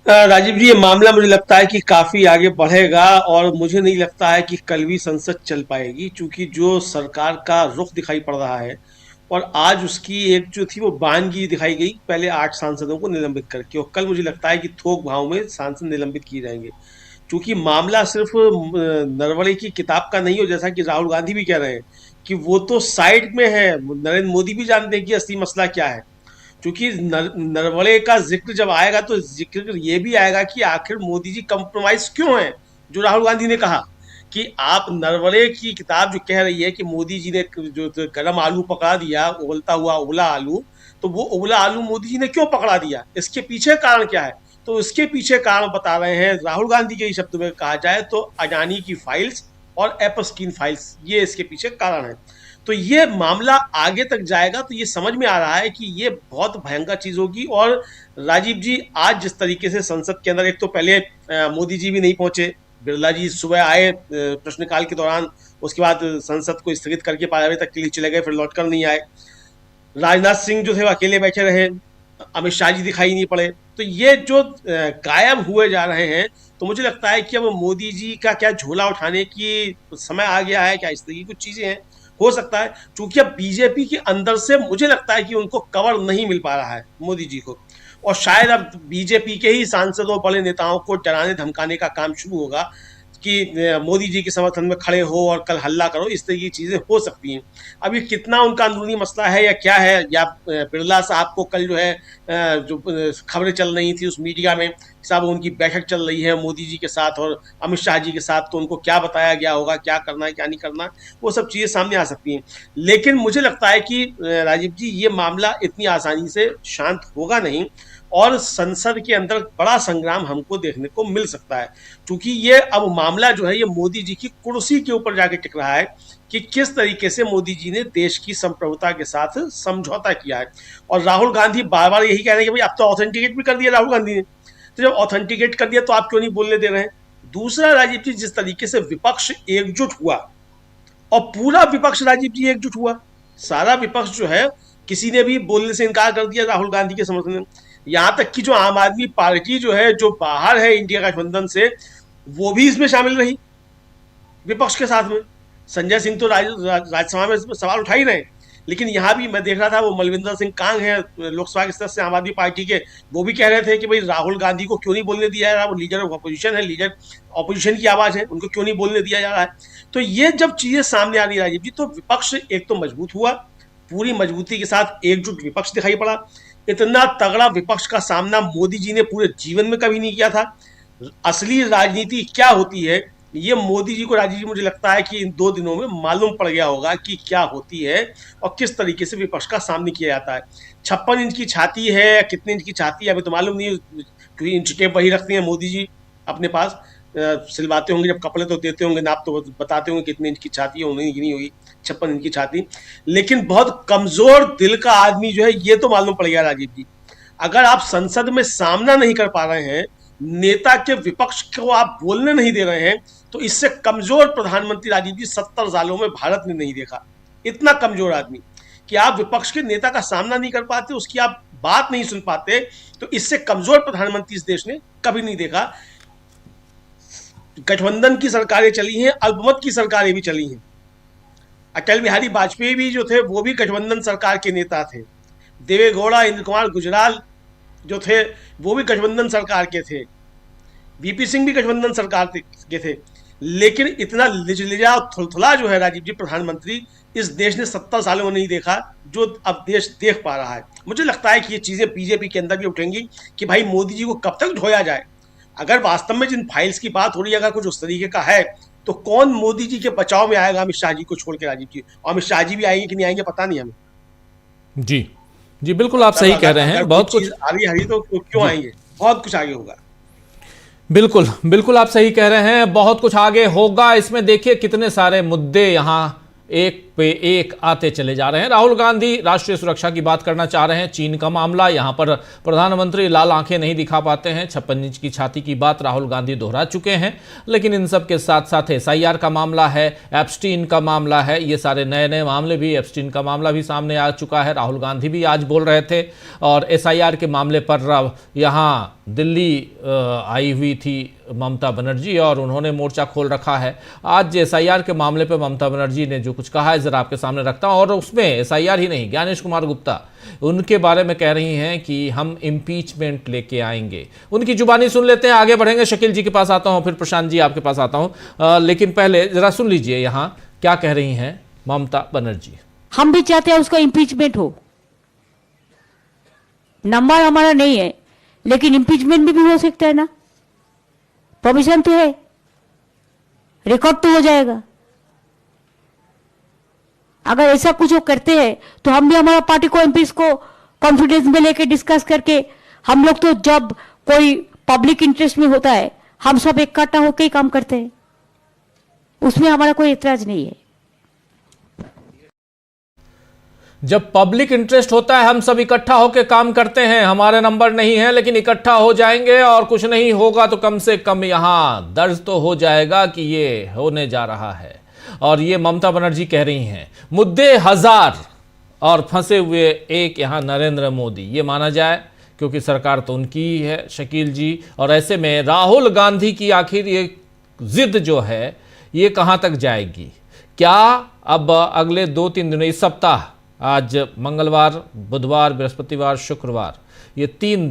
राजीव जी, ये मामला मुझे लगता है कि काफी आगे बढ़ेगा और मुझे नहीं लगता है कि कल भी संसद चल पाएगी, क्योंकि जो सरकार का रुख दिखाई पड़ रहा है और आज उसकी एक जो थी वो बानगी दिखाई गई, पहले 8 सांसदों को निलंबित करके, और कल मुझे लगता है कि थोक भाव में सांसद निलंबित किए जाएंगे। क्योंकि मामला सिर्फ नरवणे की किताब का नहीं हो, जैसा कि राहुल गांधी भी कह रहे हैं कि वो तो साइड में है, नरेंद्र मोदी भी जानते हैं कि असली मसला क्या है। क्योंकि नरवणे का जिक्र जब आएगा तो जिक्र ये भी आएगा कि आखिर मोदी जी कंप्रोमाइज क्यों हैं। जो राहुल गांधी ने कहा कि आप नरवणे की किताब जो कह रही है कि मोदी जी ने जो गर्म आलू पकड़ा दिया, उबलता हुआ उबला आलू, तो वो उबला आलू मोदी जी ने क्यों पकड़ा दिया, इसके पीछे कारण क्या है? तो इसके पीछे कारण बता रहे हैं राहुल गांधी के शब्दों में कहा जाए तो अडानी की फाइल्स और एपस्टीन फाइल्स, ये इसके पीछे कारण है। तो ये मामला आगे तक जाएगा तो ये समझ में आ रहा है कि ये बहुत भयंकर चीज होगी। और राजीव जी, आज जिस तरीके से संसद के अंदर, एक तो पहले मोदी जी भी नहीं पहुंचे, बिरला जी सुबह आए प्रश्नकाल के दौरान, उसके बाद संसद को स्थगित करके 12 बजे तक के लिए चले गए, फिर लौटकर नहीं आए। राजनाथ सिंह जो थे वो अकेले बैठे रहे, अमित शाह जी दिखाई नहीं पड़े। तो ये जो गायब हुए जा रहे हैं, तो मुझे लगता है कि अब मोदी जी का क्या झोला उठाने की समय आ गया है, क्या इस तरह की कुछ चीजें हैं, हो सकता है। क्योंकि अब बीजेपी के अंदर से मुझे लगता है कि उनको कवर नहीं मिल पा रहा है मोदी जी को, और शायद अब बीजेपी के ही सांसदों, बड़े नेताओं को डराने धमकाने का काम शुरू होगा कि मोदी जी के समर्थन में खड़े हो और कल हल्ला करो, इस तरह की चीजें हो सकती हैं। अब ये कितना उनका अंदरूनी मसला है या क्या है, या बिरला साहब को कल जो है जो खबरें चल रही थी उस मीडिया में, साहब उनकी बैठक चल रही है मोदी जी के साथ और अमित शाह जी के साथ, तो उनको क्या बताया गया होगा, क्या करना है क्या नहीं करना, वो सब चीजें सामने आ सकती हैं। लेकिन मुझे लगता है कि राजीव जी, ये मामला इतनी आसानी से शांत होगा नहीं और संसद के अंदर बड़ा संग्राम हमको देखने को मिल सकता है। क्योंकि ये अब मामला जो है ये मोदी जी की कुर्सी के ऊपर जाके टिक रहा है कि किस तरीके से मोदी जी ने देश की संप्रभुता के साथ समझौता किया है। और राहुल गांधी बार बार यही कह रहे हैं कि भाई अब तो ऑथेंटिकेट भी कर दिया राहुल गांधी ने, तो जब ऑथेंटिकेट कर दिया तो आप क्यों नहीं बोलने दे रहे हैं? दूसरा राजीव जी, जिस तरीके से विपक्ष एकजुट हुआ, और पूरा विपक्ष राजीव जी एकजुट हुआ, सारा विपक्ष जो है किसी ने भी बोलने से इनकार कर दिया राहुल गांधी के समर्थन में। यहाँ तक कि जो आम आदमी पार्टी जो है, जो बाहर है इंडिया गठबंधन से, वो भी इसमें शामिल रही विपक्ष के साथ में। संजय सिंह तो राज्यसभा में सवाल उठा ही रहे, लेकिन यहाँ भी मैं देख रहा था वो मलविंदर सिंह कांग है लोकसभा के सदस्य आम आदमी पार्टी के, वो भी कह रहे थे कि भाई राहुल गांधी को क्यों नहीं बोलने दिया जा रहा, वो लीडर ऑफ अपोजिशन है, लीडर ऑपोजिशन की आवाज है, उनको क्यों नहीं बोलने दिया जा रहा है। तो ये जब चीजें सामने आ रही राजीव जी, तो विपक्ष एक तो मजबूत हुआ, पूरी मजबूती के साथ एकजुट विपक्ष दिखाई पड़ा। इतना तगड़ा विपक्ष का सामना मोदी जी ने पूरे जीवन में कभी नहीं किया था। असली राजनीति क्या होती है ये मोदी जी को, राजीव जी, मुझे लगता है कि इन 2 दिनों में मालूम पड़ गया होगा कि क्या होती है और किस तरीके से विपक्ष का सामना किया जाता है। 56 इंच की छाती है, कितने इंच की छाती है अभी तो मालूम नहीं, क्योंकि इंच टेप वही रखते हैं मोदी जी अपने पास, सिलवाते होंगे जब कपड़े तो देते होंगे नाप, तो बताते होंगे कितने इंच की छाती है, उन्हें गिनी होगी 56 इंच की छाती। लेकिन बहुत कमजोर दिल का आदमी जो है ये तो मालूम पड़ गया राजीव जी। अगर आप संसद में सामना नहीं कर पा रहे हैं, नेता के विपक्ष को आप बोलने नहीं दे रहे हैं, तो इससे कमजोर प्रधानमंत्री राजीव जी 70 सालों में भारत ने नहीं देखा। इतना कमजोर आदमी कि आप विपक्ष के नेता का सामना नहीं कर पाते, उसकी आप बात नहीं सुन पाते, तो इससे कमजोर प्रधानमंत्री इस देश ने कभी नहीं देखा। गठबंधन की सरकारें चली हैं, अल्पमत की सरकारें भी चली हैं। अटल बिहारी वाजपेयी भी जो थे वो भी गठबंधन सरकार के नेता थे। देवेगौड़ा, इंद्र कुमार गुजराल जो थे वो भी गठबंधन सरकार के थे। वीपी सिंह भी गठबंधन सरकार के थे, लेकिन इतना लिजलिजा और थुलथुला जो है राजीव जी प्रधानमंत्री इस देश ने 70 सालों में नहीं देखा, जो अब देश देख पा रहा है। मुझे लगता है कि ये चीजें बीजेपी के अंदर भी उठेंगी कि भाई मोदी जी को कब तक ढोया जाए। अगर वास्तव में जिन फाइल्स की बात हो रही है अगर कुछ उस तरीके का है तो कौन मोदी जी के बचाव में आएगा अमित शाह जी को छोड़ के राजीव जी, और अमित शाह जी भी आएंगे कि नहीं आएंगे पता नहीं हमें। जी जी बिल्कुल आप सही कह रहे हैं, बहुत कुछ आ रही तो क्यों आएंगे, बहुत कुछ आगे होगा। बिल्कुल बिल्कुल आप सही कह रहे हैं, बहुत कुछ आगे होगा। इसमें देखिए कितने सारे मुद्दे यहां एक पे एक आते चले जा रहे हैं। राहुल गांधी राष्ट्रीय सुरक्षा की बात करना चाह रहे हैं, चीन का मामला, यहां पर प्रधानमंत्री लाल आंखें नहीं दिखा पाते हैं, 56 इंच की छाती की बात राहुल गांधी दोहरा चुके हैं। लेकिन इन सब के साथ साथ एसआईआर का मामला है, एप्स्टीन का मामला है, ये सारे नए नए मामले भी, एप्स्टीन का मामला भी सामने आ चुका है। राहुल गांधी भी आज बोल रहे थे, और एसआईआर के मामले पर यहाँ दिल्ली आई हुई थी ममता बनर्जी और उन्होंने मोर्चा खोल रखा है। आज एसआईआर के मामले पर ममता बनर्जी ने जो कुछ कहा है जरा आपके सामने रखता हूं, और उसमें एसआईआर ही नहीं, ज्ञानेश कुमार गुप्ता उनके बारे में कह रही हैं कि हम इम्पीचमेंट लेके आएंगे। उनकी जुबानी सुन लेते हैं, आगे बढ़ेंगे। शकील जी के पास आता हूं, फिर प्रशांत जी आपके पास आता हूं, लेकिन पहले जरा सुन लीजिए यहां क्या कह रही हैं ममता बनर्जी। हम भी चाहते हैं उसका इम्पीचमेंट हो, नंबर हमारा नहीं है लेकिन इम्पीचमेंट भी हो सकता है ना, परमिशन तो है, रिकॉर्ड तो हो जाएगा। अगर ऐसा कुछ वो करते हैं तो हम भी हमारा पार्टी को एमपीज को कॉन्फिडेंस में लेके डिस्कस करके, हम लोग तो जब कोई पब्लिक इंटरेस्ट में होता है हम सब इकट्ठा होकर ही काम करते हैं, उसमें हमारा कोई एतराज नहीं है। जब पब्लिक इंटरेस्ट होता है हम सब इकट्ठा होकर काम करते हैं, हमारे नंबर नहीं है लेकिन इकट्ठा हो जाएंगे, और कुछ नहीं होगा तो कम से कम यहां दर्ज तो हो जाएगा कि ये होने जा रहा है। और ये ममता बनर्जी कह रही हैं। मुद्दे हजार और फंसे हुए एक यहां नरेंद्र मोदी, ये माना जाए क्योंकि सरकार तो उनकी ही है शकील जी। और ऐसे में राहुल गांधी की आखिर ये जिद जो है ये कहां तक जाएगी? क्या अब अगले 2-3 दिनों, इस सप्ताह, आज मंगलवार, बुधवार, बृहस्पतिवार, शुक्रवार, ये 3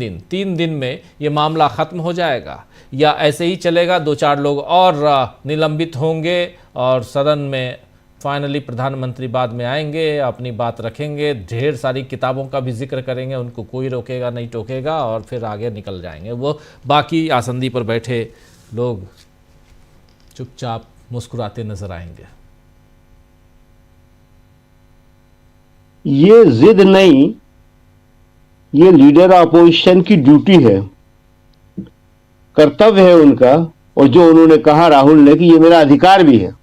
दिन में ये मामला खत्म हो जाएगा, या ऐसे ही चलेगा? 2-4 लोग और निलंबित होंगे और सदन में फाइनली प्रधानमंत्री बाद में आएंगे, अपनी बात रखेंगे, ढेर सारी किताबों का भी जिक्र करेंगे, उनको कोई रोकेगा नहीं टोकेगा, और फिर आगे निकल जाएंगे। वो बाकी आसंदी पर बैठे लोग चुपचाप मुस्कुराते नजर आएंगे। ये जिद नहीं, ये लीडर अपोजिशन की ड्यूटी है, कर्तव्य है उनका। और जो उन्होंने कहा राहुल ने कि ये मेरा अधिकार भी है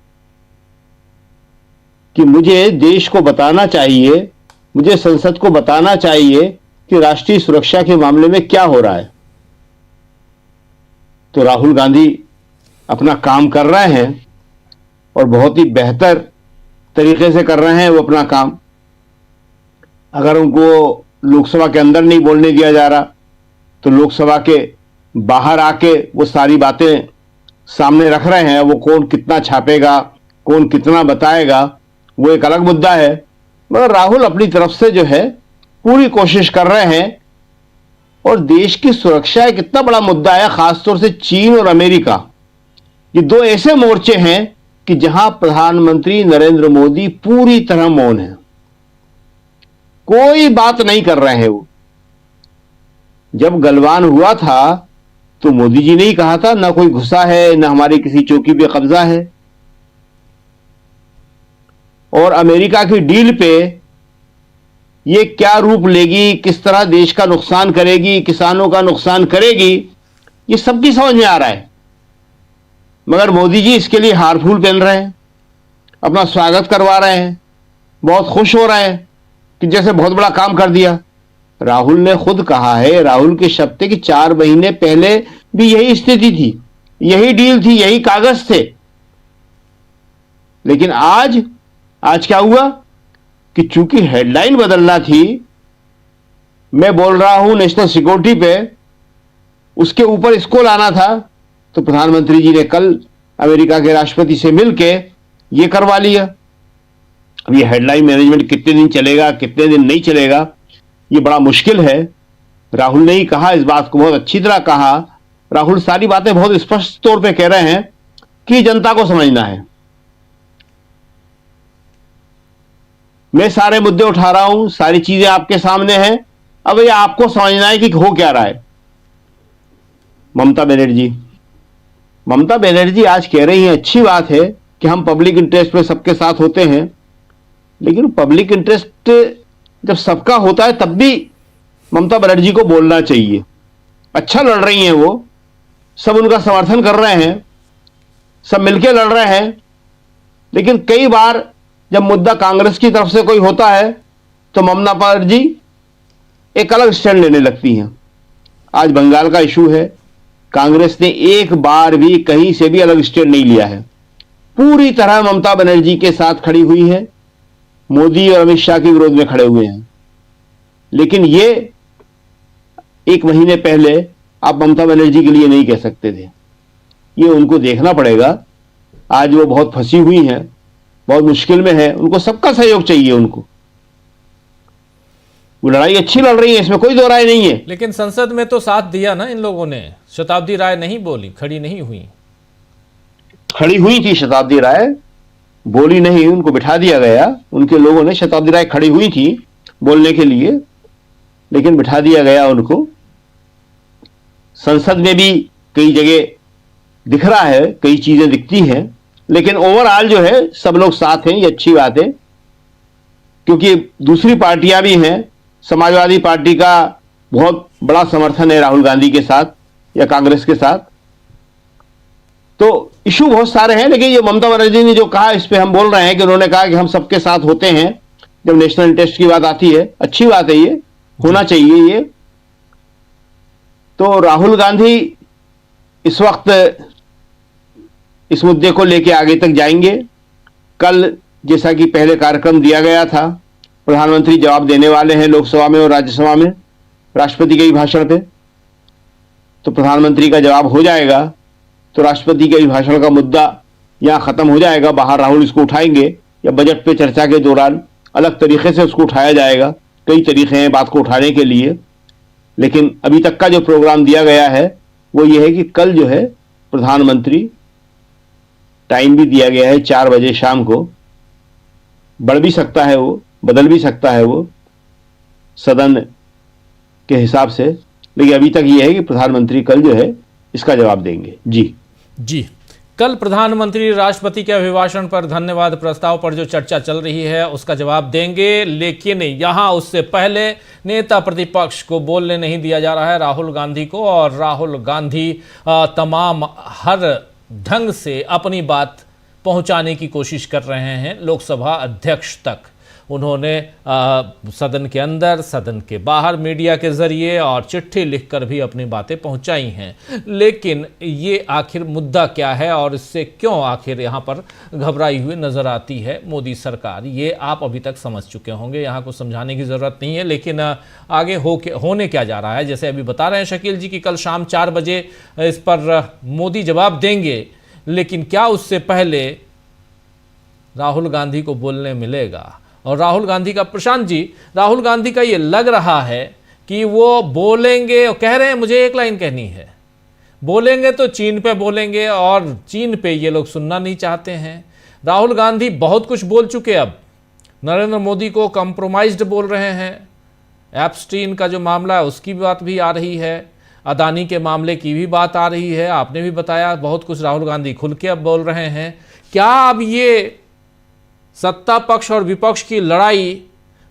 कि मुझे देश को बताना चाहिए, मुझे संसद को बताना चाहिए कि राष्ट्रीय सुरक्षा के मामले में क्या हो रहा है। तो राहुल गांधी अपना काम कर रहे हैं और बहुत ही बेहतर तरीके से कर रहे हैं वो अपना काम। अगर उनको लोकसभा के अंदर नहीं बोलने दिया जा रहा तो लोकसभा के बाहर आके वो सारी बातें सामने रख रहे हैं। वो कौन कितना छापेगा, कौन कितना बताएगा, वो एक अलग मुद्दा है, मगर राहुल अपनी तरफ से जो है पूरी कोशिश कर रहे हैं। और देश की सुरक्षा एक इतना बड़ा मुद्दा है, खासतौर से चीन और अमेरिका, ये 2 ऐसे मोर्चे हैं कि जहां प्रधानमंत्री नरेंद्र मोदी पूरी तरह मौन है, कोई बात नहीं कर रहे हैं। वो जब गलवान हुआ था तो मोदी जी ने ही कहा था ना कोई घुसा है, ना हमारी किसी चौकी पे कब्जा है। और अमेरिका की डील पे ये क्या रूप लेगी, किस तरह देश का नुकसान करेगी, किसानों का नुकसान करेगी, ये सबकी समझ में आ रहा है। मगर मोदी जी इसके लिए हार फूल पहन रहे हैं, अपना स्वागत करवा रहे हैं, बहुत खुश हो रहे हैं कि जैसे बहुत बड़ा काम कर दिया। राहुल ने खुद कहा है, राहुल के शब्द थे कि 4 महीने पहले भी यही स्थिति थी, यही डील थी, यही कागज थे। लेकिन आज क्या हुआ कि चूंकि हेडलाइन बदलना थी, मैं बोल रहा हूं नेशनल सिक्योरिटी पे, उसके ऊपर इसको लाना था, तो प्रधानमंत्री जी ने कल अमेरिका के राष्ट्रपति से मिलके ये करवा लिया। अब ये हेडलाइन मैनेजमेंट कितने दिन चलेगा, कितने दिन नहीं चलेगा, ये बड़ा मुश्किल है। राहुल ने ही कहा, इस बात को बहुत अच्छी तरह कहा राहुल सारी बातें बहुत स्पष्ट तौर पे कह रहे हैं कि जनता को समझना है। मैं सारे मुद्दे उठा रहा हूं, सारी चीजें आपके सामने हैं, अब ये आपको समझना है कि हो क्या रहा है। ममता बनर्जी आज कह रही हैं, अच्छी बात है कि हम पब्लिक इंटरेस्ट में सबके साथ होते हैं, लेकिन पब्लिक इंटरेस्ट जब सबका होता है तब भी ममता बनर्जी को बोलना चाहिए। अच्छा लड़ रही हैं वो, सब उनका समर्थन कर रहे हैं, सब मिलकर लड़ रहे हैं, लेकिन कई बार जब मुद्दा कांग्रेस की तरफ से कोई होता है तो ममता बनर्जी एक अलग स्टैंड लेने लगती हैं। आज बंगाल का इशू है, कांग्रेस ने एक बार भी कहीं से भी अलग स्टैंड नहीं लिया है, पूरी तरह ममता बनर्जी के साथ खड़ी हुई है, मोदी और अमित शाह के विरोध में खड़े हुए हैं। लेकिन ये एक महीने पहले आप ममता बनर्जी के लिए नहीं कह सकते थे, ये उनको देखना पड़ेगा। आज वो बहुत फंसी हुई हैं, बहुत मुश्किल में है, उनको सबका सहयोग चाहिए। उनको वो लड़ाई अच्छी लड़ रही है, इसमें कोई दो राय नहीं है। लेकिन संसद में तो साथ दिया ना इन लोगों ने, शताब्दी राय नहीं बोली, खड़ी नहीं हुई। खड़ी हुई थी शताब्दी राय, बोली नहीं, उनको बिठा दिया गया। उनके लोगों ने, शताब्दी राय खड़ी हुई थी बोलने के लिए, लेकिन बिठा दिया गया उनको। संसद में भी कई जगह दिख रहा है, कई चीजें दिखती हैं, लेकिन ओवरऑल जो है सब लोग साथ हैं, ये अच्छी बात है। क्योंकि दूसरी पार्टियां भी हैं, समाजवादी पार्टी का बहुत बड़ा समर्थन है राहुल गांधी के साथ या कांग्रेस के साथ, तो इशू बहुत सारे हैं। लेकिन ये ममता बनर्जी ने जो कहा, इस पे हम बोल रहे हैं कि उन्होंने कहा कि हम सबके साथ होते हैं जब नेशनल इंटरेस्ट की बात आती है। अच्छी बात है, ये होना चाहिए ये। तो राहुल गांधी इस वक्त इस मुद्दे को लेकर आगे तक जाएंगे। कल जैसा कि पहले कार्यक्रम दिया गया था, प्रधानमंत्री जवाब देने वाले हैं लोकसभा में और राज्यसभा में राष्ट्रपति के अभिभाषण पे, तो प्रधानमंत्री का जवाब हो जाएगा तो राष्ट्रपति के अभिभाषण का मुद्दा यहां खत्म हो जाएगा। बाहर राहुल इसको उठाएंगे या बजट पे चर्चा के दौरान अलग तरीके से उसको उठाया जाएगा। कई तरीके हैं बात को उठाने के लिए, लेकिन अभी तक का जो प्रोग्राम दिया गया है वो ये है कि कल जो है प्रधानमंत्री, टाइम भी दिया गया है 4 बजे शाम को, बढ़ भी सकता है वो, बदल भी सकता है वो सदन के हिसाब से, लेकिन अभी तक ये है कि प्रधानमंत्री कल जो है इसका जवाब देंगे। जी कल प्रधानमंत्री राष्ट्रपति के अभिभाषण पर धन्यवाद प्रस्ताव पर जो चर्चा चल रही है उसका जवाब देंगे, लेकिन यहां उससे पहले नेता प्रतिपक्ष को बोलने नहीं दिया जा रहा है, राहुल गांधी को। और राहुल गांधी तमाम हर ढंग से अपनी बात पहुंचाने की कोशिश कर रहे हैं लोकसभा अध्यक्ष तक। उन्होंने सदन के अंदर, सदन के बाहर मीडिया के जरिए और चिट्ठी लिखकर भी अपनी बातें पहुंचाई हैं। लेकिन ये आखिर मुद्दा क्या है और इससे क्यों आखिर यहाँ पर घबराई हुई नजर आती है मोदी सरकार, ये आप अभी तक समझ चुके होंगे, यहाँ को समझाने की ज़रूरत नहीं है। लेकिन आगे होने क्या जा रहा है, जैसे अभी बता रहे हैं शकील जी कि कल शाम 4 बजे इस पर मोदी जवाब देंगे, लेकिन क्या उससे पहले राहुल गांधी को बोलने मिलेगा? और राहुल गांधी का, प्रशांत जी, राहुल गांधी का ये लग रहा है कि वो बोलेंगे, कह रहे हैं मुझे एक लाइन कहनी है, बोलेंगे तो चीन पे बोलेंगे और चीन पे ये लोग सुनना नहीं चाहते हैं। राहुल गांधी बहुत कुछ बोल चुके, अब नरेंद्र मोदी को कंप्रोमाइज्ड बोल रहे हैं, एप्स्टीन का जो मामला है उसकी बात भी आ रही है, अदानी के मामले की भी बात आ रही है, आपने भी बताया बहुत कुछ राहुल गांधी खुल के अब बोल रहे हैं। क्या अब ये सत्ता पक्ष और विपक्ष की लड़ाई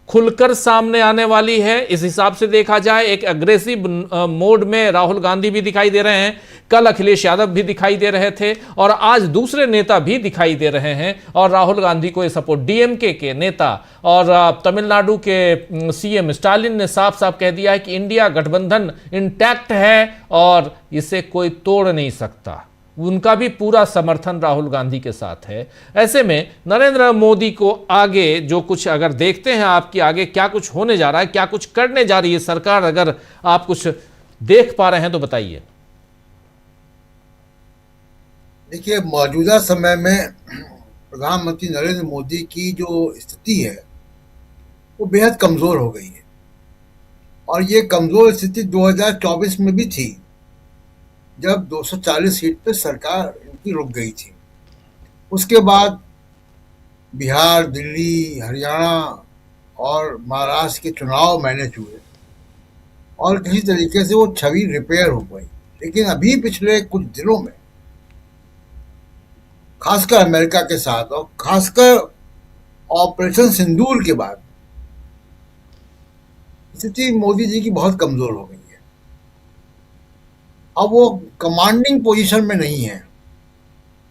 खुलकर सामने आने वाली है? इस हिसाब से देखा जाए एक अग्रेसिव मोड में राहुल गांधी भी दिखाई दे रहे हैं, कल अखिलेश यादव भी दिखाई दे रहे थे और आज दूसरे नेता भी दिखाई दे रहे हैं। और राहुल गांधी को ये सपोर्ट डीएमके के नेता और तमिलनाडु के सीएम स्टालिन ने साफ साफ कह दिया है कि इंडिया गठबंधन इंटैक्ट है और इसे कोई तोड़ नहीं सकता। उनका भी पूरा समर्थन राहुल गांधी के साथ है। ऐसे में नरेंद्र मोदी को आगे जो कुछ अगर देखते हैं, आपकी आगे क्या कुछ होने जा रहा है, क्या कुछ करने जा रही है सरकार, अगर आप कुछ देख पा रहे हैं तो बताइए। देखिए, मौजूदा समय में प्रधानमंत्री नरेंद्र मोदी की जो स्थिति है वो बेहद कमजोर हो गई है और ये कमजोर स्थिति 2024 में भी थी। जब 240 सीट पे सरकार इनकी रुक गई थी। उसके बाद बिहार, दिल्ली, हरियाणा और महाराष्ट्र के चुनाव मैनेज हुए और किसी तरीके से वो छवि रिपेयर हो गई। लेकिन अभी पिछले कुछ दिनों में खासकर अमेरिका के साथ और खासकर ऑपरेशन सिंदूर के बाद स्थिति मोदी जी की बहुत कमजोर हो गई है। अब वो कमांडिंग पोजीशन में नहीं है।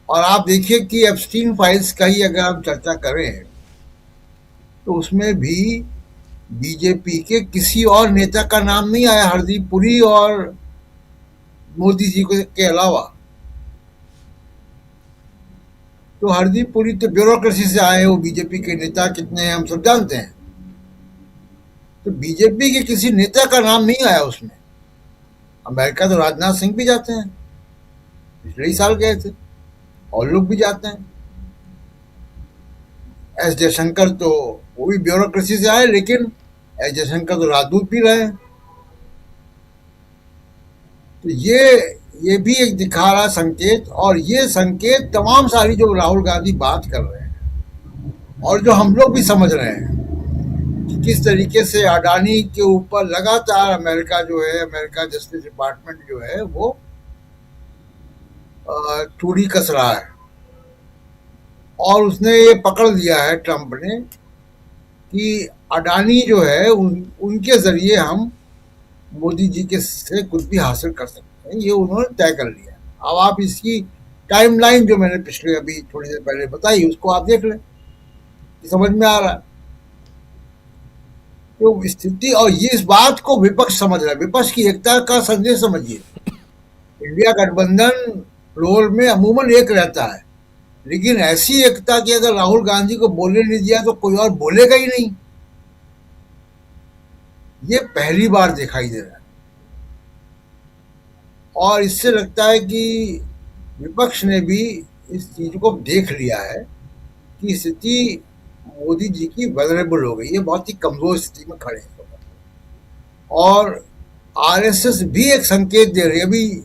और आप देखिए कि एप्स्टीन फाइल्स का ही अगर हम चर्चा करें तो उसमें भी बीजेपी के किसी और नेता का नाम नहीं आया, हरदीप पुरी और मोदी जी के अलावा। तो हरदीप पुरी तो ब्यूरोक्रेसी से आए, वो बीजेपी के नेता कितने हैं हम सब जानते हैं। तो बीजेपी के किसी नेता का नाम नहीं आया उसमें। अमेरिका तो राजनाथ सिंह भी जाते हैं, पिछले ही साल गए थे, और लोग भी जाते हैं। एस जयशंकर तो वो भी ब्यूरोक्रेसी से आए, लेकिन एस जयशंकर तो राजदूत भी रहे। तो ये भी एक दिखा रहा संकेत, और ये संकेत तमाम सारी जो राहुल गांधी बात कर रहे हैं और जो हम लोग भी समझ रहे हैं कि किस तरीके से अडानी के ऊपर लगातार अमेरिका जो है, अमेरिका जस्टिस डिपार्टमेंट जो है वो चूड़ी कस रहा है। और उसने ये पकड़ लिया है ट्रंप ने कि अडानी जो है उनके जरिए हम मोदी जी के से कुछ भी हासिल कर सकते हैं, ये उन्होंने तय कर लिया। अब आप इसकी टाइमलाइन जो मैंने पिछले अभी थोड़ी देर पहले बताई उसको आप देख लें, समझ में आ रहा है। तो स्थिति, और ये इस बात को विपक्ष समझ रहा है, विपक्ष की एकता का संदेश समझिए। इंडिया गठबंधन रोल में अमूमन एक रहता है, लेकिन ऐसी एकता की अगर राहुल गांधी को बोलने नहीं दिया तो कोई और बोलेगा ही नहीं। ये पहली बार दिखाई दे रहा है और इससे लगता है कि विपक्ष ने भी इस चीज को देख लिया है कि स्थिति मोदी जी की वल्नरेबल हो गई है, बहुत ही कमजोर स्थिति में खड़े हैं। और आरएसएस भी एक संकेत दे रही है। अभी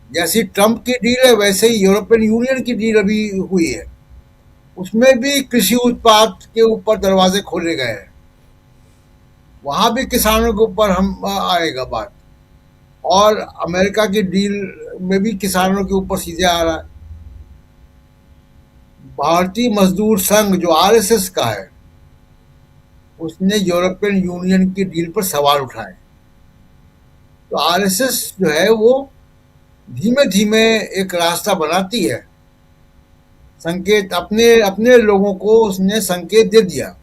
जैसी ट्रंप की डील है वैसे ही यूरोपियन यूनियन की डील अभी हुई है, उसमें भी कृषि उत्पाद के ऊपर दरवाजे खोले गए हैं। वहां भी किसानों के ऊपर हम आएगा बात, और अमेरिका की डील में भी किसानों के ऊपर सीधे आ रहा है। भारतीय मजदूर संघ जो आरएसएस का है उसने यूरोपियन यूनियन की डील पर सवाल उठाए। तो आरएसएस जो है वो धीमे धीमे एक रास्ता बनाती है, संकेत अपने लोगों को उसने संकेत दे दिया।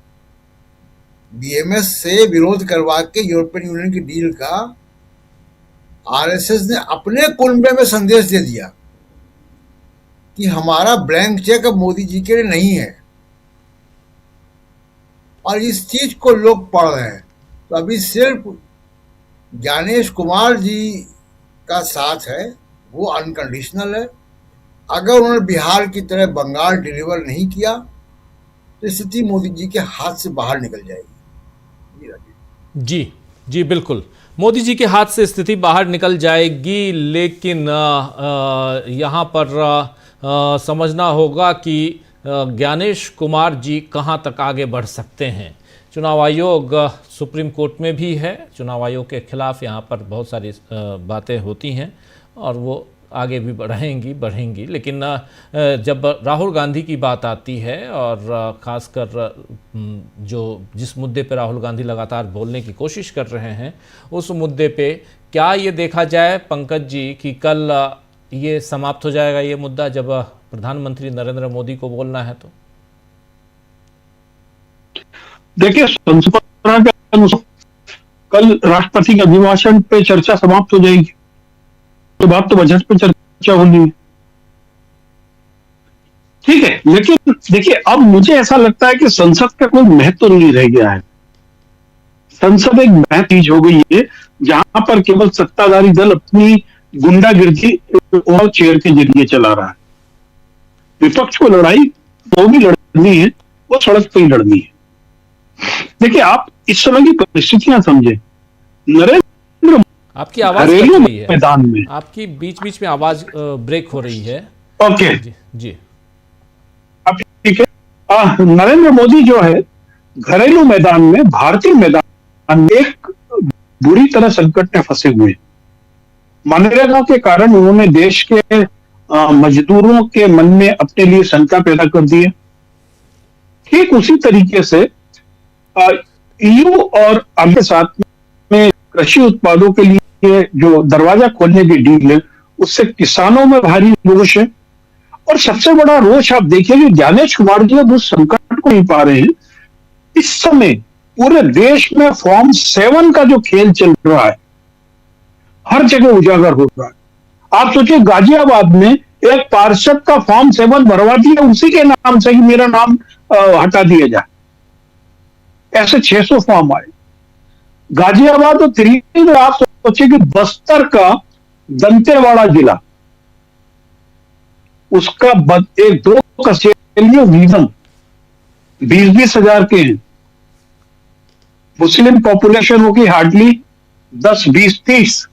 बीएमएस से विरोध करवा के यूरोपियन यूनियन की डील का आरएसएस ने अपने कुनबे में संदेश दे दिया कि हमारा ब्लैंक चेक अब मोदी जी के लिए नहीं है। और इस चीज को लोग पढ़ रहे हैं। तो अभी सिर्फ ज्ञानेश कुमार जी का साथ है, वो अनकंडीशनल है। अगर उन्होंने बिहार की तरह बंगाल डिलीवर नहीं किया तो स्थिति मोदी जी के हाथ से बाहर निकल जाएगी। जी बिल्कुल, मोदी जी के हाथ से स्थिति बाहर निकल जाएगी, लेकिन यहाँ पर समझना होगा कि ज्ञानेश कुमार जी कहाँ तक आगे बढ़ सकते हैं। चुनाव आयोग सुप्रीम कोर्ट में भी है, चुनाव आयोग के खिलाफ यहाँ पर बहुत सारी बातें होती हैं और वो आगे भी बढ़ेंगी, लेकिन जब राहुल गांधी की बात आती है और ख़ासकर जिस मुद्दे पे राहुल गांधी लगातार बोलने की कोशिश कर रहे हैं, उस मुद्दे पे क्या ये देखा जाए पंकज जी कि कल ये समाप्त हो जाएगा ये मुद्दा जब प्रधानमंत्री नरेंद्र मोदी को बोलना है? तो देखिए, संसद के अनुसार कल राष्ट्रपति के अभिभाषण पे चर्चा समाप्त हो जाएगी, तो बात तो बजट पे चर्चा होनी है, ठीक है। लेकिन देखिए, अब मुझे ऐसा लगता है कि संसद का कोई महत्व नहीं रह गया है। संसद एक महत्व चीज हो गई है जहां पर केवल सत्ताधारी दल अपनी गुंडागिर्दी और चेयर के जरिए चला रहा है। विपक्ष को लड़ाई वो भी लड़नी है, वो सड़क पर ही लड़नी है। देखिए, आप इस समय की परिस्थितियां समझे। नरेंद्र आपकी आवाज घरेलू कट रही है, मैदान में। आपकी बीच बीच में आवाज ब्रेक हो रही है। ओके जी अब ठीक है। नरेंद्र मोदी जो है घरेलू मैदान में, भारतीय मैदान में एक बुरी तरह संकट में फंसे हुए हैं। मनरेगा के कारण उन्होंने देश के मजदूरों के मन में अपने लिए शंका पैदा कर दी है। ठीक उसी तरीके से ईयू और अमेरिका के साथ में कृषि उत्पादों के लिए जो दरवाजा खोलने की डील है, उससे किसानों में भारी रोष है। और सबसे बड़ा रोष आप देखिए कि ज्ञानेश कुमार जी अब उस संकट को नहीं पा रहे हैं। इस समय पूरे देश में फॉर्म 7 का जो खेल चल रहा है हर जगह उजागर हो रहा है। आप सोचिए गाजियाबाद में एक पार्षद का फॉर्म 7 भरवा दिया उसी के नाम से कि मेरा नाम हटा दिया जाए। ऐसे 600 फॉर्म आए गाजियाबाद और तीसरी। आप सोचिए कि बस्तर का दंतेवाड़ा जिला, उसका एक दो कचेरियों वीजम 20-20 हजार के हैं। मुस्लिम पॉपुलेशन होगी हार्डली 10-20-30।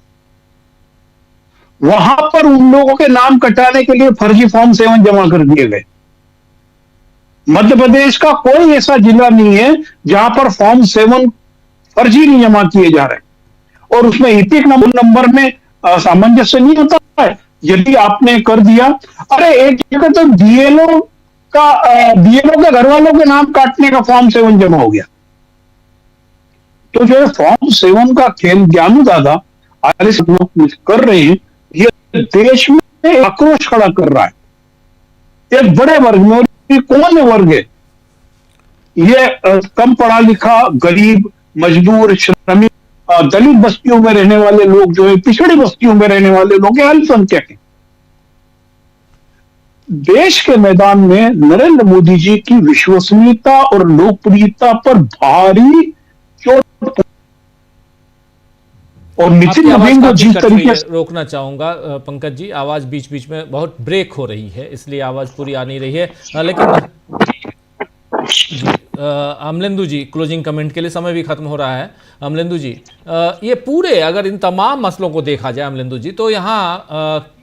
वहां पर उन लोगों के नाम कटाने के लिए फर्जी फॉर्म 7 जमा कर दिए गए। मध्य प्रदेश का कोई ऐसा जिला नहीं है जहां पर फॉर्म 7 फर्जी नहीं जमा किए जा रहे और उसमें ईपिक नंबर में सामंजस्य नहीं होता है। यदि आपने कर दिया, अरे एक जगह तो बीएलओ के घर वालों के नाम काटने का फॉर्म 7 जमा हो गया। तो जो फॉर्म 7 का खेल ज्ञानू दादा आर्य लोग कर रहे हैं, ये देश में आक्रोश खड़ा कर रहा है एक बड़े वर्ग में। और ये कौन वर्ग है? ये कम पढ़ा लिखा, गरीब, मजदूर, श्रमिक, दलित बस्तियों में रहने वाले लोग जो है, पिछड़ी बस्तियों में रहने वाले लोग अल्पसंख्यक हैं। देश के मैदान में नरेंद्र मोदी जी की विश्वसनीयता और लोकप्रियता पर भारी चोट। और नितिन नवीन को जिस तरीके से रोकना चाहूंगा पंकज जी, आवाज बीच बीच में बहुत ब्रेक हो रही है, इसलिए आवाज पूरी आ नहीं रही है। लेकिन अमलेंदु जी क्लोजिंग कमेंट के लिए समय भी खत्म हो रहा है। अमलेंदु जी, ये पूरे अगर इन तमाम मसलों को देखा जाए अमलेंदु जी, तो यहाँ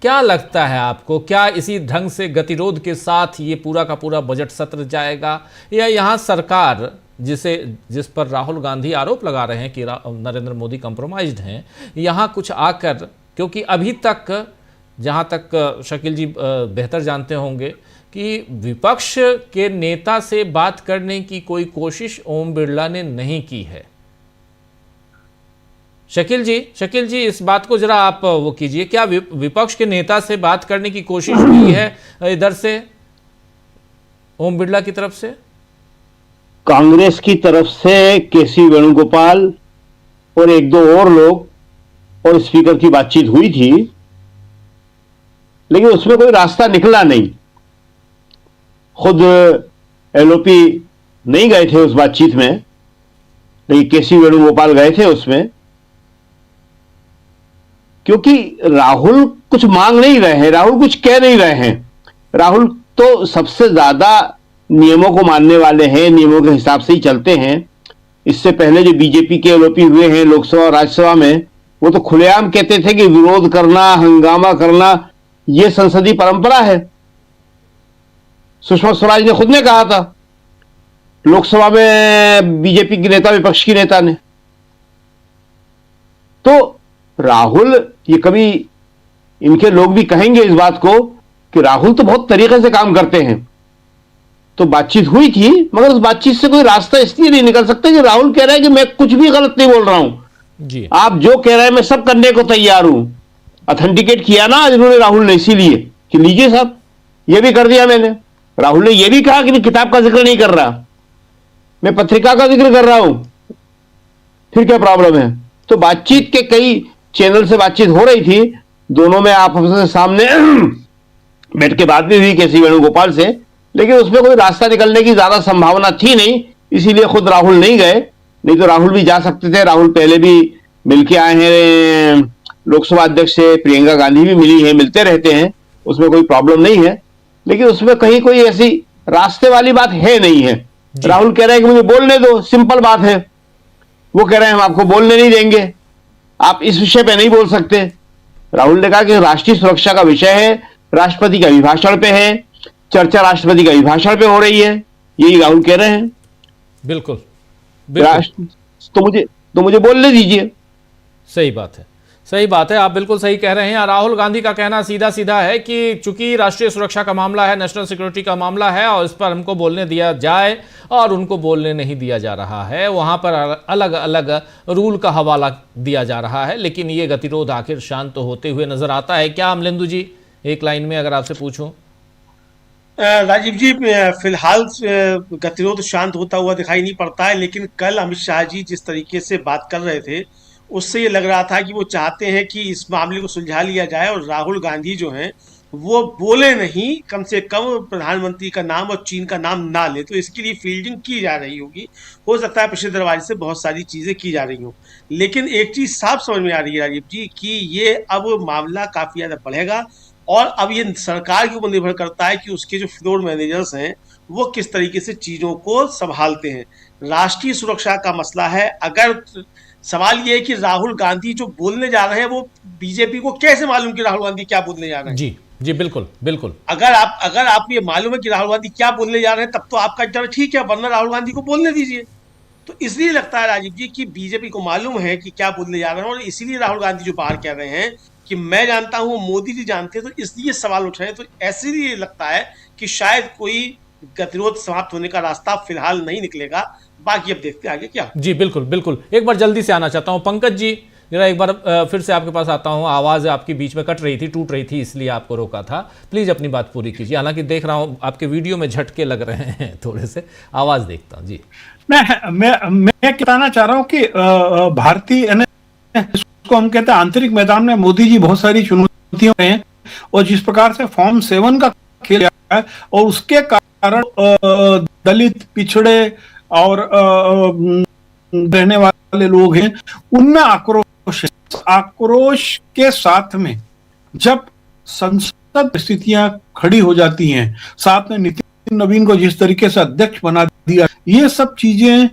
क्या लगता है आपको, क्या इसी ढंग से गतिरोध के साथ ये पूरा का पूरा बजट सत्र जाएगा, या यहाँ सरकार जिस पर राहुल गांधी आरोप लगा रहे हैं कि नरेंद्र मोदी कंप्रोमाइज्ड हैं, यहाँ कुछ आकर, क्योंकि अभी तक जहाँ तक शकील जी बेहतर जानते होंगे कि विपक्ष के नेता से बात करने की कोई कोशिश ओम बिरला ने नहीं की है। शकील जी इस बात को जरा आप वो कीजिए, क्या विपक्ष के नेता से बात करने की कोशिश की है इधर से ओम बिरला की तरफ से? कांग्रेस की तरफ से केसी वेणुगोपाल और एक दो और लोग और स्पीकर की बातचीत हुई थी, लेकिन उसमें कोई रास्ता निकला नहीं। खुद एलओपी नहीं गए थे उस बातचीत में, लेकिन केसी वेणुगोपाल गए थे उसमें, क्योंकि राहुल कुछ मांग नहीं रहे हैं, राहुल कुछ कह नहीं रहे हैं। राहुल तो सबसे ज्यादा नियमों को मानने वाले हैं, नियमों के हिसाब से ही चलते हैं। इससे पहले जो बीजेपी के एलओपी हुए हैं लोकसभा और राज्यसभा में, वो तो खुलेआम कहते थे कि विरोध करना, हंगामा करना ये संसदीय परंपरा है। सुषमा स्वराज ने खुद ने कहा था लोकसभा में बीजेपी के नेता, विपक्ष की नेता ने। तो राहुल, ये कभी इनके लोग भी कहेंगे इस बात को कि राहुल तो बहुत तरीके से काम करते हैं। तो बातचीत हुई थी, मगर उस बातचीत से कोई रास्ता इसलिए नहीं निकल सकता कि राहुल कह रहा है कि मैं कुछ भी गलत नहीं बोल रहा हूं जी, आप जो कह रहे हैं मैं सब करने को तैयार हूं। ऑथेंटिकेट किया ना आज उन्होंने राहुल ने, इसीलिए कि लीजिए साहब ये भी कर दिया मैंने। राहुल ने यह भी कहा कि मैं किताब का जिक्र नहीं कर रहा, मैं पत्रिका का जिक्र कर रहा हूं, फिर क्या प्रॉब्लम है? तो बातचीत के कई चैनल से बातचीत हो रही थी, दोनों में आपस में सामने बैठ के बात भी हुई केसी वेणुगोपाल से, लेकिन उसमें कोई रास्ता निकलने की ज्यादा संभावना थी नहीं, इसीलिए खुद राहुल नहीं गए। नहीं तो राहुल भी जा सकते थे, राहुल पहले भी मिलके आए हैं लोकसभा अध्यक्ष से, प्रियंका गांधी भी मिली है, मिलते रहते हैं, उसमें कोई प्रॉब्लम नहीं है। लेकिन उसमें कहीं कोई ऐसी रास्ते वाली बात है नहीं है। राहुल कह रहे हैं कि मुझे बोलने दो, सिंपल बात है। वो कह रहे हैं हम आपको बोलने नहीं देंगे, आप इस विषय पे नहीं बोल सकते। राहुल ने कहा कि राष्ट्रीय सुरक्षा का विषय है, राष्ट्रपति का अभिभाषण पे है, चर्चा राष्ट्रपति का अभिभाषण पे हो रही है, यही राहुल कह रहे हैं। बिल्कुल, तो मुझे बोलने दीजिए। सही बात है, सही बात है, आप बिल्कुल सही कह रहे हैं। राहुल गांधी का कहना सीधा सीधा है कि चूंकि राष्ट्रीय सुरक्षा का मामला है, नेशनल सिक्योरिटी का मामला है और इस पर हमको बोलने दिया जाए और उनको बोलने नहीं दिया जा रहा है। वहां पर अलग अलग रूल का हवाला दिया जा रहा है, लेकिन ये गतिरोध आखिर शांत होते हुए नजर आता है क्या? अमलेंदु जी, एक लाइन में अगर आपसे पूछूं। राजीव जी, फिलहाल गतिरोध शांत होता हुआ दिखाई नहीं पड़ता है, लेकिन कल अमित शाह जी जिस तरीके से बात कर रहे थे उससे ये लग रहा था कि वो चाहते हैं कि इस मामले को सुलझा लिया जाए और राहुल गांधी जो हैं वो बोले नहीं, कम से कम प्रधानमंत्री का नाम और चीन का नाम ना ले। तो इसके लिए फील्डिंग की जा रही होगी, हो सकता है पिछले दरवाजे से बहुत सारी चीजें की जा रही हों, लेकिन एक चीज साफ समझ में आ रही है राजीव जी कि ये अब मामला काफी ज्यादा बढ़ेगा और अब ये सरकार के ऊपर निर्भर करता है कि उसके जो फ्लोर मैनेजर्स हैं वो किस तरीके से चीजों को संभालते हैं। राष्ट्रीय सुरक्षा का मसला है। अगर सवाल ये है कि राहुल गांधी जो बोलने जा रहे हैं वो बीजेपी को कैसे मालूम कि राहुल गांधी क्या बोलने जा रहे हैं? जी जी, बिल्कुल बिल्कुल। अगर आपको ये मालूम है कि राहुल गांधी क्या बोलने जा रहे हैं तब तो आपका डर ठीक है, वरना राहुल गांधी को बोलने दीजिए। तो इसलिए लगता है राजीव जी कि बीजेपी को मालूम है कि क्या बोलने जा रहे हैं और इसीलिए राहुल गांधी जो बाहर कह रहे हैं कि मैं जानता हूं, मोदी जी जानते हैं, तो इसलिए सवाल उठ रहे हैं। तो ऐसे लिए लगता है कि शायद कोई गतिरोध समाप्त होने का रास्ता फिलहाल नहीं निकलेगा। बाकी अब देखते हैं आगे क्या। जी बिल्कुल बिल्कुल। एक बार जल्दी से आना चाहता हूं पंकज जी, जरा एक बार फिर से आपके पास आता हूं। आवाज आपकी बीच में कट रही थी, टूट रही थी, इसलिए आपको रोका था। प्लीज अपनी बात पूरी कीजिए। हालांकि देख रहा हूं आपके वीडियो में झटके लग रहे हैं थोड़े से, आवाज देखता हूं जी। मैं कहना चाह रहा हूं कि भारतीय इसको हम कहते हैं आंतरिक मैदान में मोदी जी बहुत सारी चुनौतियां हैं और जिस प्रकार से फॉर्म 7 का खेल है और उसके कारण दलित, पिछड़े और रहने वाले लोग हैं उनमें आक्रोश के साथ में जब संसद स्थितियां खड़ी हो जाती हैं, साथ में नितिन नवीन को जिस तरीके से अध्यक्ष बना दिया, ये सब चीजें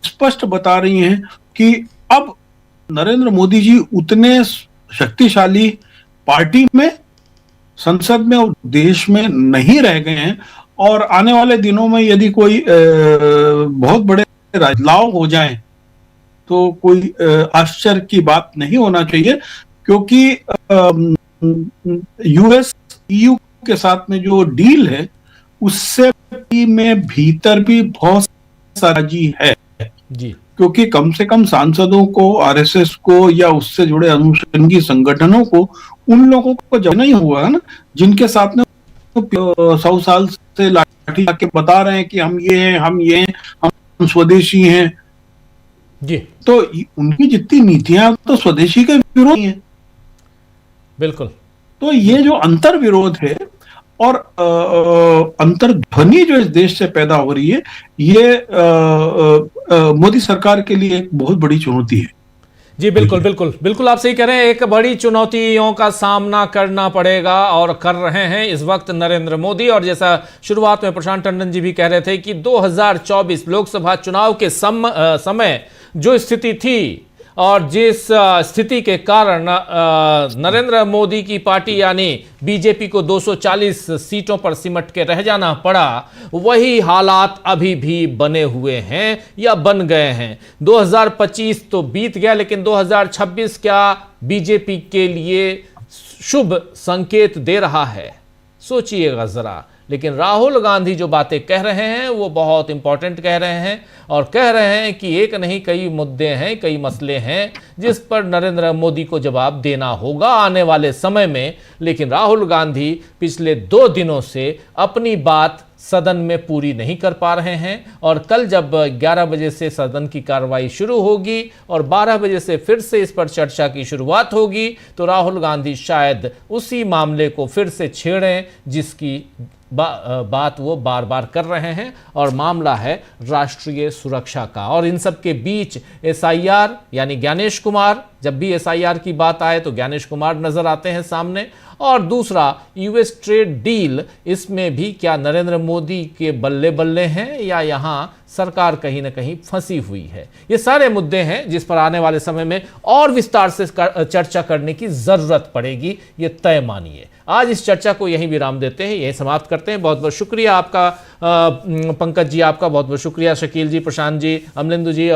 स्पष्ट बता रही हैं कि अब नरेंद्र मोदी जी उतने शक्तिशाली पार्टी में, संसद में और देश में नहीं रह गए हैं और आने वाले दिनों में यदि कोई बहुत बड़े बदलाव हो जाए तो कोई आश्चर्य की बात नहीं होना चाहिए, क्योंकि यूएस ईयू के साथ में जो डील है उससे में भीतर भी बहुत सारी है जी, क्योंकि कम से कम सांसदों को, आरएसएस को या उससे जुड़े अनुषंगी संगठनों को, उन लोगों को जब नहीं हुआ है ना जिनके साथ में 100 साल से लाठी के बता रहे हैं कि हम ये हैं, हम ये हैं, हम स्वदेशी हैं जी, तो उनकी जितनी नीतियां तो स्वदेशी के विरोध हैं। बिल्कुल। तो ये जो अंतर विरोध है और अंतर्ध्वनि जो इस देश से पैदा हो रही है, ये मोदी सरकार के लिए एक बहुत बड़ी चुनौती है। जी बिल्कुल बिल्कुल बिल्कुल, आप सही कह रहे हैं। एक बड़ी चुनौतियों का सामना करना पड़ेगा और कर रहे हैं इस वक्त नरेंद्र मोदी। और जैसा शुरुआत में प्रशांत टंडन जी भी कह रहे थे कि 2024 लोकसभा चुनाव के समय जो स्थिति थी और जिस स्थिति के कारण नरेंद्र मोदी की पार्टी यानी बीजेपी को 240 सीटों पर सिमट के रह जाना पड़ा, वही हालात अभी भी बने हुए हैं या बन गए हैं। 2025 तो बीत गया, लेकिन 2026 क्या बीजेपी के लिए शुभ संकेत दे रहा है? सोचिएगा जरा। लेकिन राहुल गांधी जो बातें कह रहे हैं वो बहुत इंपॉर्टेंट कह रहे हैं और कह रहे हैं कि एक नहीं कई मुद्दे हैं, कई मसले हैं जिस पर नरेंद्र मोदी को जवाब देना होगा आने वाले समय में। लेकिन राहुल गांधी पिछले 2 दिनों से अपनी बात सदन में पूरी नहीं कर पा रहे हैं और कल जब 11 बजे से सदन की कार्रवाई शुरू होगी और 12 बजे से फिर से इस पर चर्चा की शुरुआत होगी तो राहुल गांधी शायद उसी मामले को फिर से छेड़ें जिसकी बात वो बार बार कर रहे हैं, और मामला है राष्ट्रीय सुरक्षा का। और इन सब के बीच एसआईआर यानी ज्ञानेश कुमार जब भी SIR की बात आए तो ज्ञानेश कुमार नजर आते हैं सामने। और दूसरा US ट्रेड डील, इसमें भी क्या नरेंद्र मोदी के बल्ले बल्ले हैं या यहां सरकार कहीं ना कहीं फंसी हुई है? ये सारे मुद्दे हैं जिस पर आने वाले समय में और विस्तार से चर्चा करने की जरूरत पड़ेगी, ये तय मानिए। आज इस चर्चा को यहीं विराम देते हैं, यहीं समाप्त करते हैं। बहुत बहुत शुक्रिया आपका पंकज जी, आपका बहुत बहुत शुक्रिया शकील जी, प्रशांत जी, अमलिंदु जी और